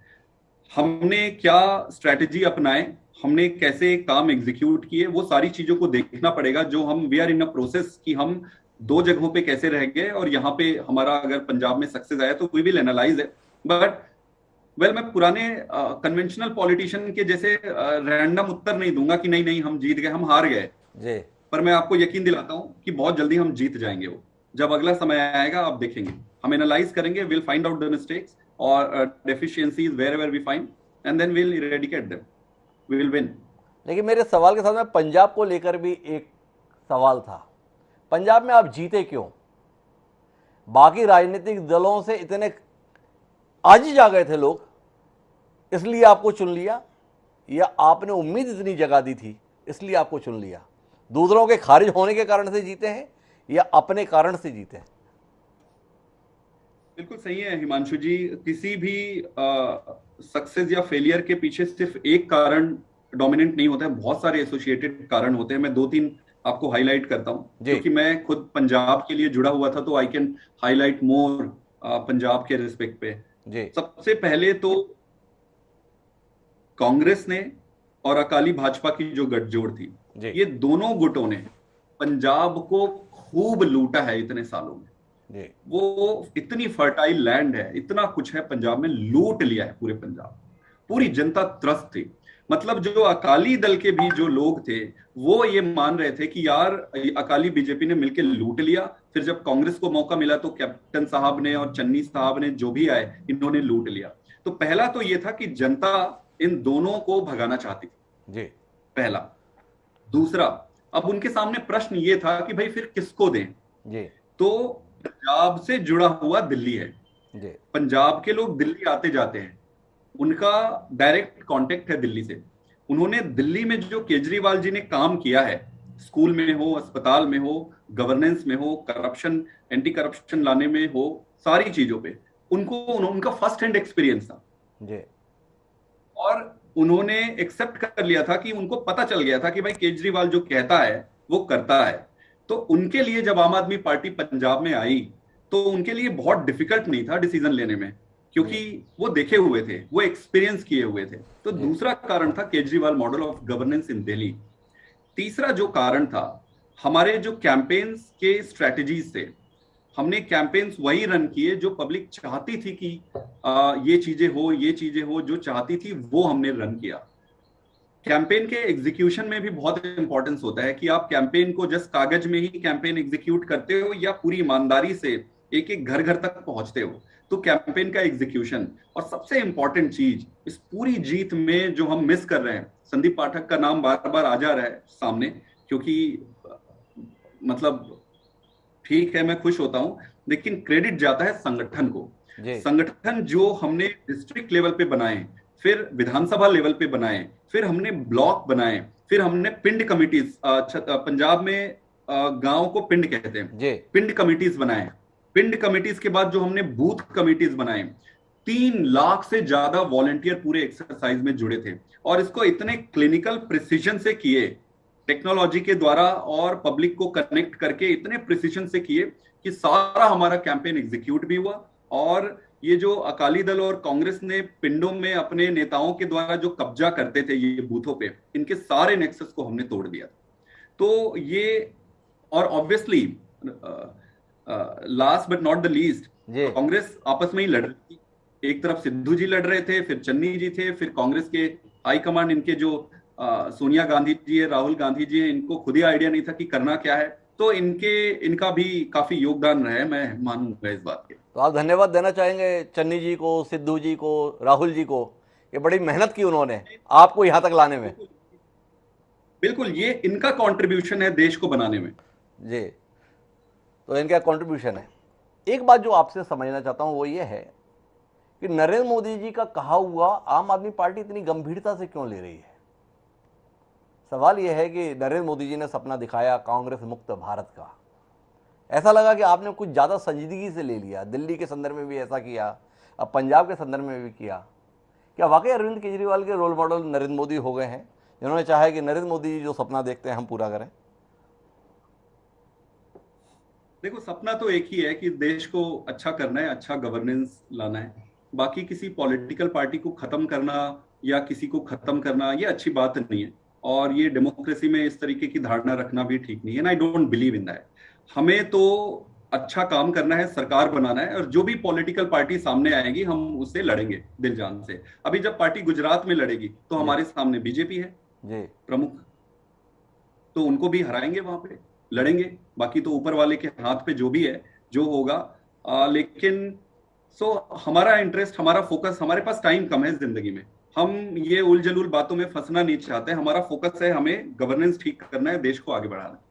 हमने क्या स्ट्रेटजी अपनाए, हमने कैसे काम एग्जीक्यूट किए, वो सारी चीजों को देखना पड़ेगा। जो हम we are in a process कि हम दो जगहों पे कैसे रह गए, और यहाँ पे हमारा अगर पंजाब में सक्सेस आया तो वी विल एनालाइज है। बट मैं पुराने कन्वेंशनल पॉलिटिशियन के जैसे रैंडम उत्तर नहीं दूंगा कि नहीं नहीं हम जीत गए, हम हार गए। पर मैं आपको यकीन दिलाता हूं कि बहुत जल्दी हम जीत जाएंगे। वो जब अगला समय आएगा आप देखेंगे, हम एनालाइज करेंगे, will find out the mistakes और deficiencies wherever we find, and then will eradicate them, we will win. लेकिन मेरे सवाल के साथ में पंजाब को लेकर भी एक सवाल था। पंजाब में आप जीते क्यों? बाकी राजनीतिक दलों से इतने आज ही जा गए थे लोग, इसलिए आपको चुन लिया, या आपने उम्मीद इतनी जगा दी थी इसलिए आपको चुन लिया? दूसरों के खारिज होने के कारण से जीते हैं या अपने कारण से जीते हैं? बिल्कुल सही है हिमांशु जी। किसी भी सक्सेस या फेलियर के पीछे सिर्फ एक कारण डोमिनेंट नहीं होता है, बहुत सारे एसोसिएटेड कारण होते हैं। मैं दो तीन आपको हाईलाइट करता हूं, क्योंकि मैं खुद पंजाब के लिए जुड़ा हुआ था, तो आई कैन हाईलाइट मोर पंजाब के रिस्पेक्ट पे। सबसे पहले तो कांग्रेस ने और अकाली भाजपा की जो गठजोड़ थी, ये दोनों गुटों ने पंजाब को खूब लूटा है इतने सालों में। वो इतनी फर्टाइल लैंड है, इतना कुछ है पंजाब में, लूट लिया है पूरे पंजाब। पूरी जनता त्रस्त थी। मतलब जो अकाली दल के भी जो लोग थे वो ये मान रहे थे कि यार अकाली बीजेपी ने मिलकर लूट लिया। फिर जब कांग्रेस को मौका मिला तो कैप्टन साहब ने और चन्नी साहब ने जो भी आए, इन्होंने लूट लिया। तो पहला तो ये था कि जनता इन दोनों को भगाना चाहती थी, पहला। दूसरा, अब उनके सामने प्रश्न ये था कि भाई फिर किसको दें? तो पंजाब से जुड़ा हुआ दिल्ली है, पंजाब के लोग दिल्ली आते जाते हैं, उनका डायरेक्ट कांटेक्ट है दिल्ली से। उन्होंने दिल्ली में जो केजरीवाल जी ने काम किया है स्कूल में हो, अस्पताल में हो, गवर्नेंस में हो, करप्शन, एंटी करप्शन लाने में हो, सारी चीजों पे उनका फर्स्ट हैंड एक्सपीरियंस था। जी और उन्होंने एक्सेप्ट कर लिया था कि उनको पता चल गया था कि भाई केजरीवाल जो कहता है वो करता है। तो उनके लिए जब आम आदमी पार्टी पंजाब में आई तो उनके लिए बहुत डिफिकल्ट नहीं था डिसीजन लेने में, क्योंकि जी वो देखे हुए थे, वो एक्सपीरियंस किए हुए थे। तो जी दूसरा कारण था केजरीवाल मॉडल ऑफ गवर्नेंस इन दिल्ली। तीसरा जो कारण था, हमारे जो कैंपेन्स के स्ट्रेटजीज थे, हमने कैंपेन्स वही रन किए जो पब्लिक चाहती थी कि ये चीजें हो, ये चीजें हो, जो चाहती थी वो हमने रन किया। कैंपेन के एग्जीक्यूशन में भी बहुत इंपॉर्टेंस होता है कि आप कैंपेन को जस्ट कागज में ही कैंपेन एग्जीक्यूट करते हो या पूरी ईमानदारी से एक एक घर घर तक पहुंचते हो। तो कैंपेन का एग्जीक्यूशन, और सबसे इंपॉर्टेंट चीज इस पूरी जीत में जो हम मिस कर रहे हैं, संदीप पाठक का नाम बार बार आ जा रहा है सामने, क्योंकि मतलब ठीक है, मैं खुश होता हूं, लेकिन क्रेडिट जाता है संगठन को। जी संगठन जो हमने डिस्ट्रिक्ट लेवल पे बनाए, फिर विधानसभा लेवल पे बनाए, फिर हमने ब्लॉक बनाए, फिर हमने पिंड कमिटीज, पंजाब में गांव को पिंड कहते हैं, जी पिंड कमिटीज बनाए। पिंड कमिटीज के बाद जो हमने बूथ कमिटीज बनाए, 3 लाख से ज्यादा वॉलेंटियर पूरे एक्सरसाइज में जुड़े थे। और इसको इतने क्लिनिकल प्रिसीजन से किए, टेक्नोलॉजी के द्वारा और पब्लिक को कनेक्ट करके इतने प्रिसीजन से किए कि सारा हमारा कैंपेन एग्जीक्यूट भी हुआ। और ये जो अकाली दल और कांग्रेस ने पिंडों में अपने नेताओं के द्वारा जो कब्जा करते थे ये बूथों पे, इनके सारे नेक्सस को हमने तोड़ दिया। तो ये, और obviously last but not the least, जी कांग्रेस आपस में ही लड़ रही थी। एक तरफ सिद्धू जी लड़ रहे थे, फिर चन्नी जी थे, फिर कांग्रेस के हाईकमांड, इनके जो सोनिया गांधी जी है, राहुल गांधी जी है, इनको खुद ही आइडिया नहीं था कि करना क्या है। तो इनका भी काफी योगदान रहा है, मैं मानूंगा इस बात के। तो आप धन्यवाद देना चाहेंगे चन्नी जी को, सिद्धू जी को, राहुल जी को? ये बड़ी मेहनत की उन्होंने आपको यहाँ तक लाने में। बिल्कुल, बिल्कुल, ये इनका कंट्रीब्यूशन है देश को बनाने में। जी, तो इनका कंट्रीब्यूशन है। एक बात जो आपसे समझना चाहता हूँ वो ये है कि नरेंद्र मोदी जी का कहा हुआ आम आदमी पार्टी इतनी गंभीरता से क्यों ले रही है? सवाल यह है कि नरेंद्र मोदी जी ने सपना दिखाया कांग्रेस मुक्त भारत का, ऐसा लगा कि आपने कुछ ज़्यादा संजीदगी से ले लिया। दिल्ली के संदर्भ में भी ऐसा किया, अब पंजाब के संदर्भ में भी किया। क्या वाकई अरविंद केजरीवाल के रोल मॉडल नरेंद्र मोदी हो गए हैं, जिन्होंने चाहा कि नरेंद्र मोदी जी जो सपना देखते हैं हम पूरा करें? देखो, सपना तो एक ही है कि देश को अच्छा करना है, अच्छा गवर्नेंस लाना है। बाकी किसी पॉलिटिकल पार्टी को खत्म करना या किसी को खत्म करना ये अच्छी बात नहीं है, और ये डेमोक्रेसी में इस तरीके की धारणा रखना भी ठीक नहीं है। I don't believe in that. हमें तो अच्छा काम करना है, सरकार बनाना है, और जो भी पॉलिटिकल पार्टी सामने आएगी हम उससे लड़ेंगे दिल जान से। अभी जब पार्टी गुजरात में लड़ेगी तो जी हमारे सामने बीजेपी है जी प्रमुख, तो उनको भी हराएंगे, वहां पे लड़ेंगे। बाकी तो ऊपर वाले के हाथ पे जो भी है, जो होगा। लेकिन सो हमारा इंटरेस्ट, हमारा फोकस, हमारे पास टाइम कम है जिंदगी में, हम ये उलझुल बातों में फंसना नहीं चाहते। हमारा फोकस है, हमें गवर्नेंस ठीक करना है, देश को आगे बढ़ाना है।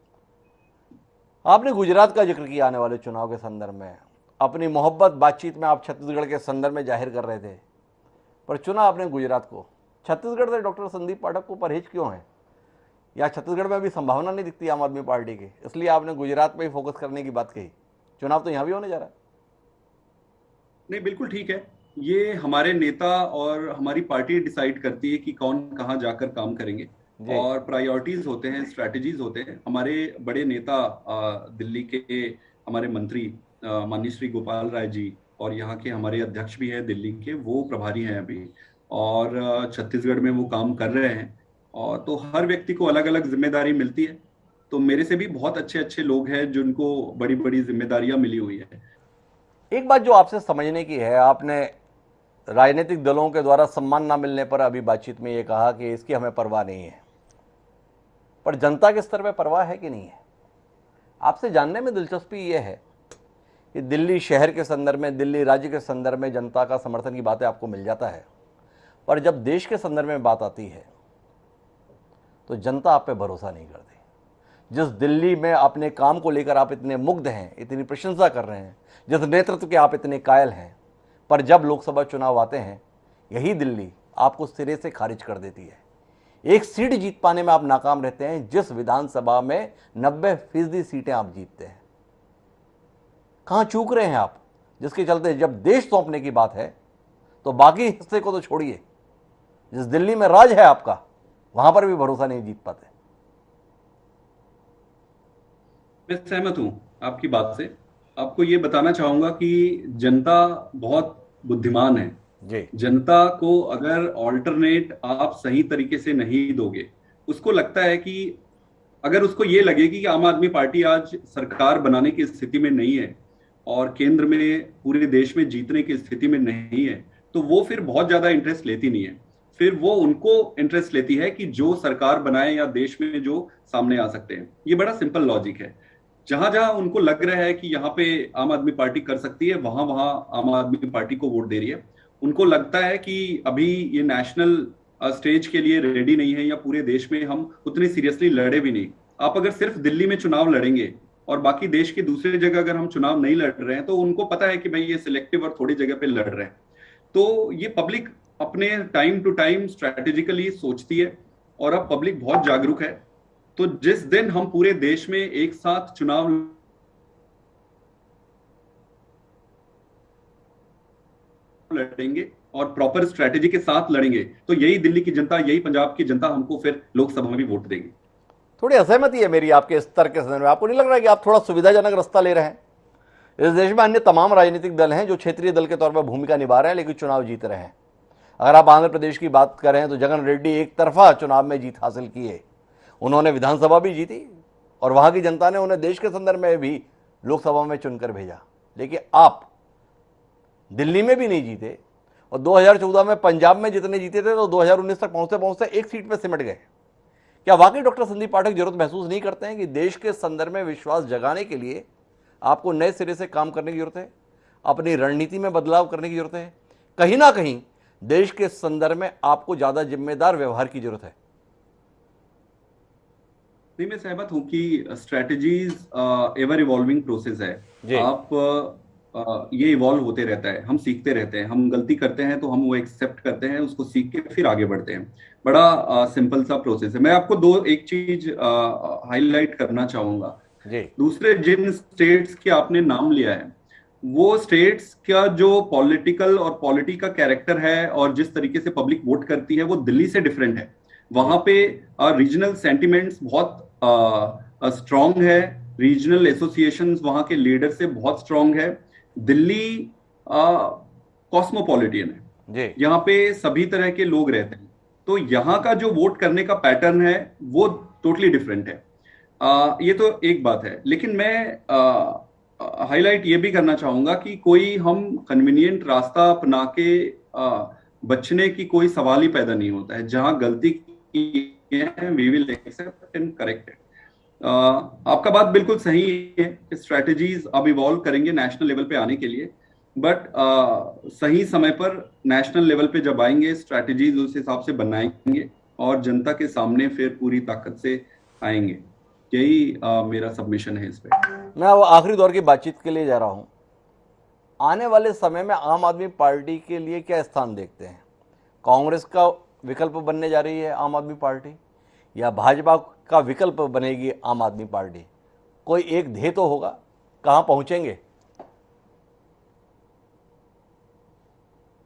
आपने गुजरात का जिक्र किया आने वाले चुनाव के संदर्भ में। अपनी मोहब्बत बातचीत में आप छत्तीसगढ़ के संदर्भ में जाहिर कर रहे थे, पर चुना आपने गुजरात को। छत्तीसगढ़ से डॉक्टर संदीप पाठक को परहेज क्यों है? या छत्तीसगढ़ में अभी संभावना नहीं दिखती आम आदमी पार्टी की, इसलिए आपने गुजरात पे ही फोकस करने की बात कही? चुनाव तो यहाँ भी होने जा रहा है। नहीं, बिल्कुल ठीक है। ये हमारे नेता और हमारी पार्टी डिसाइड करती है कि कौन कहाँ जाकर काम करेंगे, जी और प्रायोरिटीज होते हैं, स्ट्रैटेजीज होते हैं। हमारे बड़े नेता दिल्ली के हमारे मंत्री माननीय श्री गोपाल राय जी, और यहाँ के हमारे अध्यक्ष भी हैं दिल्ली के, वो प्रभारी हैं अभी, और छत्तीसगढ़ में वो काम कर रहे हैं। और तो हर व्यक्ति को अलग अलग जिम्मेदारी मिलती है। तो मेरे से भी बहुत अच्छे अच्छे लोग हैं जिनको बड़ी बड़ी जिम्मेदारियां मिली हुई है। एक बात जो आपसे समझने की है, आपने राजनीतिक दलों के द्वारा सम्मान ना मिलने पर अभी बातचीत में ये कहा कि इसकी हमें परवाह नहीं है, पर जनता के स्तर पर परवाह है कि नहीं है? आपसे जानने में दिलचस्पी ये है कि दिल्ली शहर के संदर्भ में, दिल्ली राज्य के संदर्भ में जनता का समर्थन की बातें आपको मिल जाता है, पर जब देश के संदर्भ में बात आती है तो जनता आप पे भरोसा नहीं करती। जिस दिल्ली में अपने काम को लेकर आप इतने मुग्ध हैं, इतनी प्रशंसा कर रहे हैं, जिस नेतृत्व के आप इतने कायल हैं, पर जब लोकसभा चुनाव आते हैं यही दिल्ली आपको सिरे से खारिज कर देती है। एक सीट जीत पाने में आप नाकाम रहते हैं जिस विधानसभा में 90% सीटें आप जीतते हैं। कहां चूक रहे हैं आप, जिसके चलते जब देश सौंपने की बात है तो बाकी हिस्से को तो छोड़िए, जिस दिल्ली में राज है आपका वहां पर भी भरोसा नहीं जीत पाते। मैं सहमत हूं आपकी बात से। आपको ये बताना चाहूंगा कि जनता बहुत बुद्धिमान है। जी जनता को अगर ऑल्टरनेट आप सही तरीके से नहीं दोगे, उसको लगता है कि अगर उसको ये लगेगी कि आम आदमी पार्टी आज सरकार बनाने की स्थिति में नहीं है और केंद्र में पूरे देश में जीतने की स्थिति में नहीं है, तो वो फिर बहुत ज्यादा इंटरेस्ट लेती नहीं है। फिर वो उनको इंटरेस्ट लेती है कि जो सरकार बनाए या देश में जो सामने आ सकते हैं। ये बड़ा सिंपल लॉजिक है। जहां जहां उनको लग रहा है कि यहाँ पे आम आदमी पार्टी कर सकती है, वहां वहां आम आदमी पार्टी को वोट दे रही है। उनको लगता है कि अभी ये नेशनल स्टेज के लिए रेडी नहीं है या पूरे देश में हम उतनी सीरियसली लड़े भी नहीं। आप अगर सिर्फ दिल्ली में चुनाव लड़ेंगे और बाकी देश की दूसरी जगह अगर हम चुनाव नहीं लड़ रहे हैं, तो उनको पता है कि भाई ये सिलेक्टिव और थोड़ी जगह पे लड़ रहे हैं। तो ये पब्लिक अपने टाइम टू टाइम स्ट्रैटेजिकली सोचती है और अब पब्लिक बहुत जागरूक है। तो जिस दिन हम पूरे देश में एक साथ चुनाव लड़ेंगे और प्रॉपर स्ट्रैटेजी के साथ लड़ेंगे, तो यही दिल्ली की जनता, यही पंजाब की जनता हमको फिर लोकसभा में भी वोट देगी। थोड़ी असहमति है मेरी आपके इस तर्क के संदर्भ में। आपको नहीं लग रहा है कि आप थोड़ा सुविधाजनक रास्ता ले रहे हैं? इस देश में अन्य तमाम राजनीतिक दल हैं जो क्षेत्रीय दल के तौर पर भूमिका निभा रहे हैं लेकिन चुनाव जीत रहे हैं। अगर आप आंध्र प्रदेश की बात करें तो जगन रेड्डी एक तरफा चुनाव में जीत हासिल की है। उन्होंने विधानसभा भी जीती और वहां की जनता ने उन्हें देश के संदर्भ में भी लोकसभा में चुनकर भेजा। लेकिन आप दिल्ली में भी नहीं जीते और 2014 में पंजाब में जितने जीते थे तो 2019 तक पहुंचते पहुंचते एक सीट पर सिमट गए। क्या वाकई डॉक्टर संदीप पाठक जरूरत महसूस नहीं करते हैं कि देश के संदर्भ में विश्वास जगाने के लिए आपको नए सिरे से काम करने की जरूरत है, अपनी रणनीति में बदलाव करने की जरूरत है, कहीं ना कहीं देश के संदर्भ में आपको ज्यादा जिम्मेदार व्यवहार की जरूरत है? नहीं, मैं सहमत हूं कि स्ट्रेटजीज एवर इवॉल्विंग प्रोसेस है। आप ये इवॉल्व होते रहता है, हम सीखते रहते हैं, हम गलती करते हैं तो हम वो एक्सेप्ट करते हैं, उसको सीख के फिर आगे बढ़ते हैं। बड़ा सिंपल सा प्रोसेस है। मैं आपको एक चीज हाईलाइट करना चाहूंगा। दूसरे जिन स्टेट्स के आपने नाम लिया है, वो स्टेट्स का जो पॉलिटिकल और पॉलिटी का कैरेक्टर है और जिस तरीके से पब्लिक वोट करती है वो दिल्ली से डिफरेंट है। वहां पे रीजनल सेंटिमेंट्स बहुत स्ट्रांग है, रीजनल एसोसिएशंस वहां के लीडर से बहुत स्ट्रांग है। दिल्ली कॉस्मोपॉलिटियन है, यहाँ पे सभी तरह के लोग रहते हैं, तो यहाँ का जो वोट करने का पैटर्न है वो टोटली डिफरेंट है। ये तो एक बात है। लेकिन मैं हाईलाइट ये भी करना चाहूंगा कि कोई हम कन्वीनियंट रास्ता अपना के बचने की कोई सवाल ही पैदा नहीं होता है। जहां गलती की है we will accept and correct it. आपका बात बिल्कुल सही है कि स्ट्रेटजीज अब इवॉल्व करेंगे नेशनल लेवल पे आने के लिए, बट सही समय पर नेशनल लेवल पे जब आएंगे स्ट्रेटजीज उस हिसाब से बनाएंगे और जनता के सामने फिर पूरी ताकत से आएंगे। यही मेरा सबमिशन है इस पे। मैं अब आखिरी दौर की बातचीत के लिए जा रहा हूं। आने वाले समय में आम आदमी पार्टी के लिए क्या स्थान देखते हैं? कांग्रेस का विकल्प बनने जा रही है आम आदमी पार्टी या भाजपा का विकल्प बनेगी आम आदमी पार्टी? कोई एक ध्येय तो होगा, कहां पहुंचेंगे?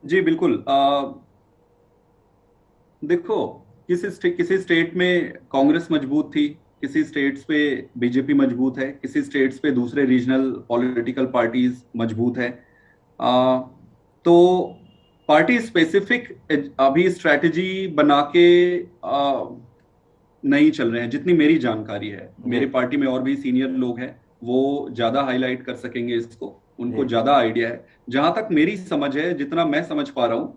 जी बिल्कुल। देखो, किसी स्टेट में कांग्रेस मजबूत थी, किसी स्टेट्स पे बीजेपी मजबूत है, किसी स्टेट्स पे दूसरे रीजनल पॉलिटिकल पार्टीज मजबूत है। तो पार्टी स्पेसिफिक अभी स्ट्रैटेजी बना के नहीं चल रहे हैं जितनी मेरी जानकारी है। मेरी पार्टी में और भी सीनियर लोग हैं, वो ज्यादा हाईलाइट कर सकेंगे इसको, उनको ज्यादा आइडिया है। जहां तक मेरी समझ है, जितना मैं समझ पा रहा हूं,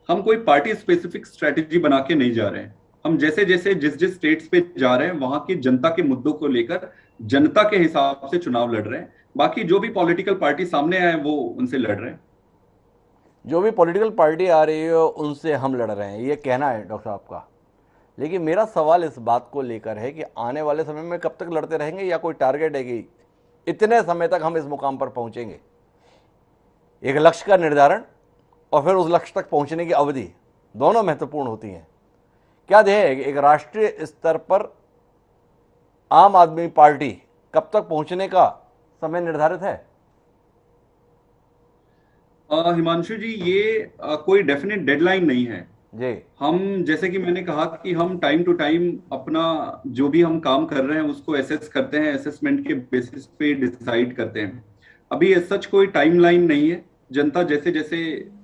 हम कोई पार्टी स्पेसिफिक स्ट्रैटेजी बना के नहीं जा रहे हैं। हम जैसे जैसे जिस स्टेट्स पे जा रहे हैं वहां की जनता के मुद्दों को लेकर जनता के हिसाब से चुनाव लड़ रहे हैं। बाकी जो भी पॉलिटिकल पार्टी सामने आए वो उनसे लड़ रहे हैं। जो भी पॉलिटिकल पार्टी आ रही है उनसे हम लड़ रहे हैं, ये कहना है डॉक्टर साहब का। लेकिन मेरा सवाल इस बात को लेकर है कि आने वाले समय में कब तक लड़ते रहेंगे, या कोई टारगेट है कि इतने समय तक हम इस मुकाम पर पहुंचेंगे? एक लक्ष्य का निर्धारण और फिर उस लक्ष्य तक पहुंचने की अवधि दोनों महत्वपूर्ण होती हैं। क्या ध्येय है? एक राष्ट्रीय स्तर पर आम आदमी पार्टी कब तक पहुंचने का समय निर्धारित है? हिमांशु जी, ये कोई डेफिनेट डेडलाइन नहीं है। जी। हम, जैसे कि मैंने कहा कि हम टाइम टू टाइम अपना जो भी हम काम कर रहे हैं उसको एसेस करते हैं, असेसमेंट के बेसिस पे डिसाइड करते हैं। अभी सच कोई टाइमलाइन नहीं है। जनता जैसे जैसे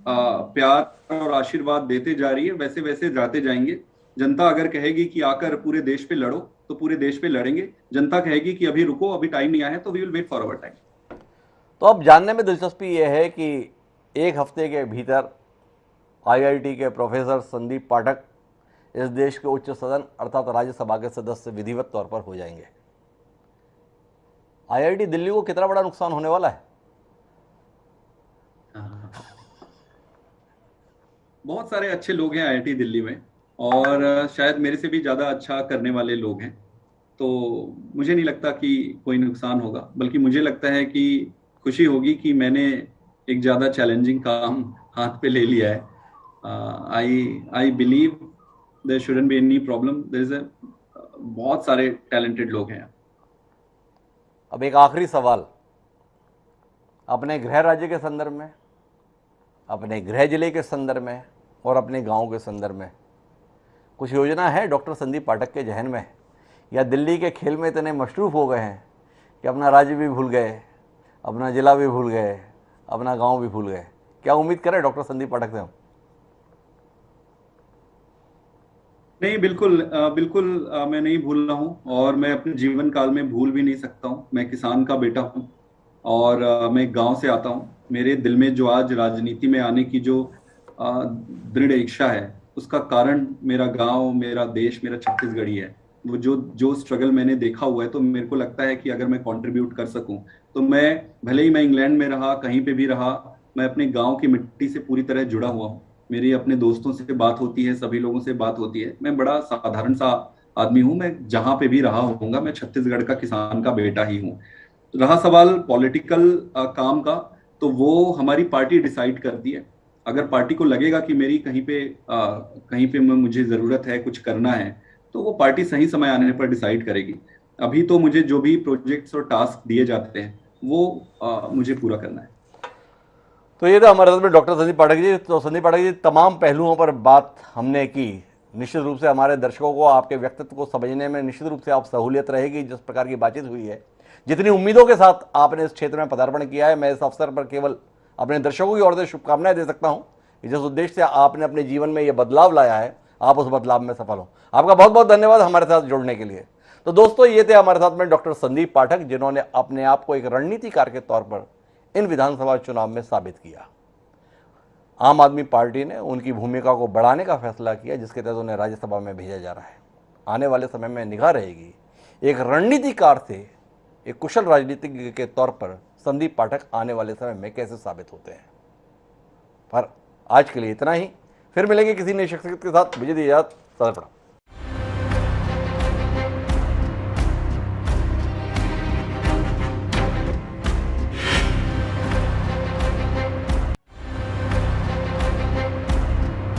प्यार और आशीर्वाद देते जा रही है वैसे वैसे जाते जाएंगे। जनता अगर कहेगी कि आकर पूरे देश पे लड़ो तो पूरे देश पे लड़ेंगे। जनता कहेगी कि अभी रुको, अभी टाइम नहीं आया है, तो we will wait for our time. तो अब जानने में दिलचस्पी यह है कि एक हफ्ते के भीतर आईआईटी के प्रोफेसर संदीप पाठक इस देश के उच्च सदन अर्थात राज्यसभा के सदस्य विधिवत तौर पर हो जाएंगे। आईआईटी दिल्ली को कितना बड़ा नुकसान होने वाला है? बहुत सारे अच्छे लोग हैं आईआईटी दिल्ली में, और शायद मेरे से भी ज्यादा अच्छा करने वाले लोग हैं। तो मुझे नहीं लगता कि कोई नुकसान होगा, बल्कि मुझे लगता है कि खुशी होगी कि मैंने एक ज्यादा चैलेंजिंग काम हाथ पे ले लिया है। I believe there shouldn't be any problem. There is बहुत सारे टैलेंटेड लोग हैं। अब एक आखिरी सवाल, अपने गृह राज्य के संदर्भ में, अपने गृह जिले के संदर्भ में और अपने गांव के संदर्भ में कुछ योजना है डॉक्टर संदीप पाठक के जहन में, या दिल्ली के खेल में इतने मशरूफ हो गए हैं कि अपना राज्य भी भूल गए, अपना जिला भी भूल गए, अपना गांव भी भूल गए? क्या उम्मीद करें डॉक्टर संदीप पाठक से हम? नहीं, बिल्कुल बिल्कुल मैं नहीं भूल रहा हूँ, और मैं अपने जीवन काल में भूल भी नहीं सकता हूँ। मैं किसान का बेटा हूँ, और मैं गांव से आता हूँ। मेरे दिल में जो आज राजनीति में आने की जो दृढ़ इच्छा है, उसका कारण मेरा गांव, मेरा देश, मेरा छत्तीसगढ़ ही है। वो जो जो स्ट्रगल मैंने देखा हुआ है, तो मेरे को लगता है कि अगर मैं कंट्रीब्यूट कर सकूं, तो मैं, भले ही मैं इंग्लैंड में रहा, कहीं पे भी रहा, मैं अपने गांव की मिट्टी से पूरी तरह जुड़ा हुआ हूँ। मेरी अपने दोस्तों से बात होती है, सभी लोगों से बात होती है। मैं बड़ा साधारण सा आदमी हूँ। मैं जहां पे भी रहा होऊंगा, मैं छत्तीसगढ़ का किसान का बेटा ही हूँ। रहा सवाल पॉलिटिकल काम का, तो वो हमारी पार्टी डिसाइड करती है। अगर पार्टी को लगेगा कि मेरी कहीं पे मुझे जरूरत है, कुछ करना है, तो वो पार्टी सही समय आने पर डिसाइड करेगी। अभी तो मुझे जो भी प्रोजेक्ट्स और टास्क दिए जाते हैं वो मुझे पूरा करना है। तो ये था हमारे साथ में डॉक्टर संदीप पाठक जी। तो संदीप पाठक जी, तमाम पहलुओं पर बात हमने की। निश्चित रूप से हमारे दर्शकों को आपके व्यक्तित्व को समझने में निश्चित रूप से आप सहूलियत रहेगी। जिस प्रकार की बातचीत हुई है, जितनी उम्मीदों के साथ आपने इस क्षेत्र में पदार्पण किया है, मैं इस अवसर पर केवल अपने दर्शकों की ओर से शुभकामनाएं दे सकता हूँ कि जिस उद्देश्य से आपने अपने जीवन में यह बदलाव लाया है, आप उस बदलाव में सफल हो। आपका बहुत बहुत धन्यवाद हमारे साथ जुड़ने के लिए। तो दोस्तों, ये थे हमारे साथ में डॉक्टर संदीप पाठक, जिन्होंने अपने आप को एक रणनीतिकार के तौर पर इन विधानसभा चुनाव में साबित किया। आम आदमी पार्टी ने उनकी भूमिका को बढ़ाने का फैसला किया, जिसके तहत उन्हें राज्यसभा में भेजा जा रहा है। आने वाले समय में निगाह रहेगी एक रणनीतिकार से एक कुशल राजनीतिज्ञ के तौर पर संदीप पाठक आने वाले समय में कैसे साबित होते हैं। पर आज के लिए इतना ही। फिर मिलेंगे किसी नई शख्सियत के साथ। मुझे दी इजाजत। सदा प्रणाम।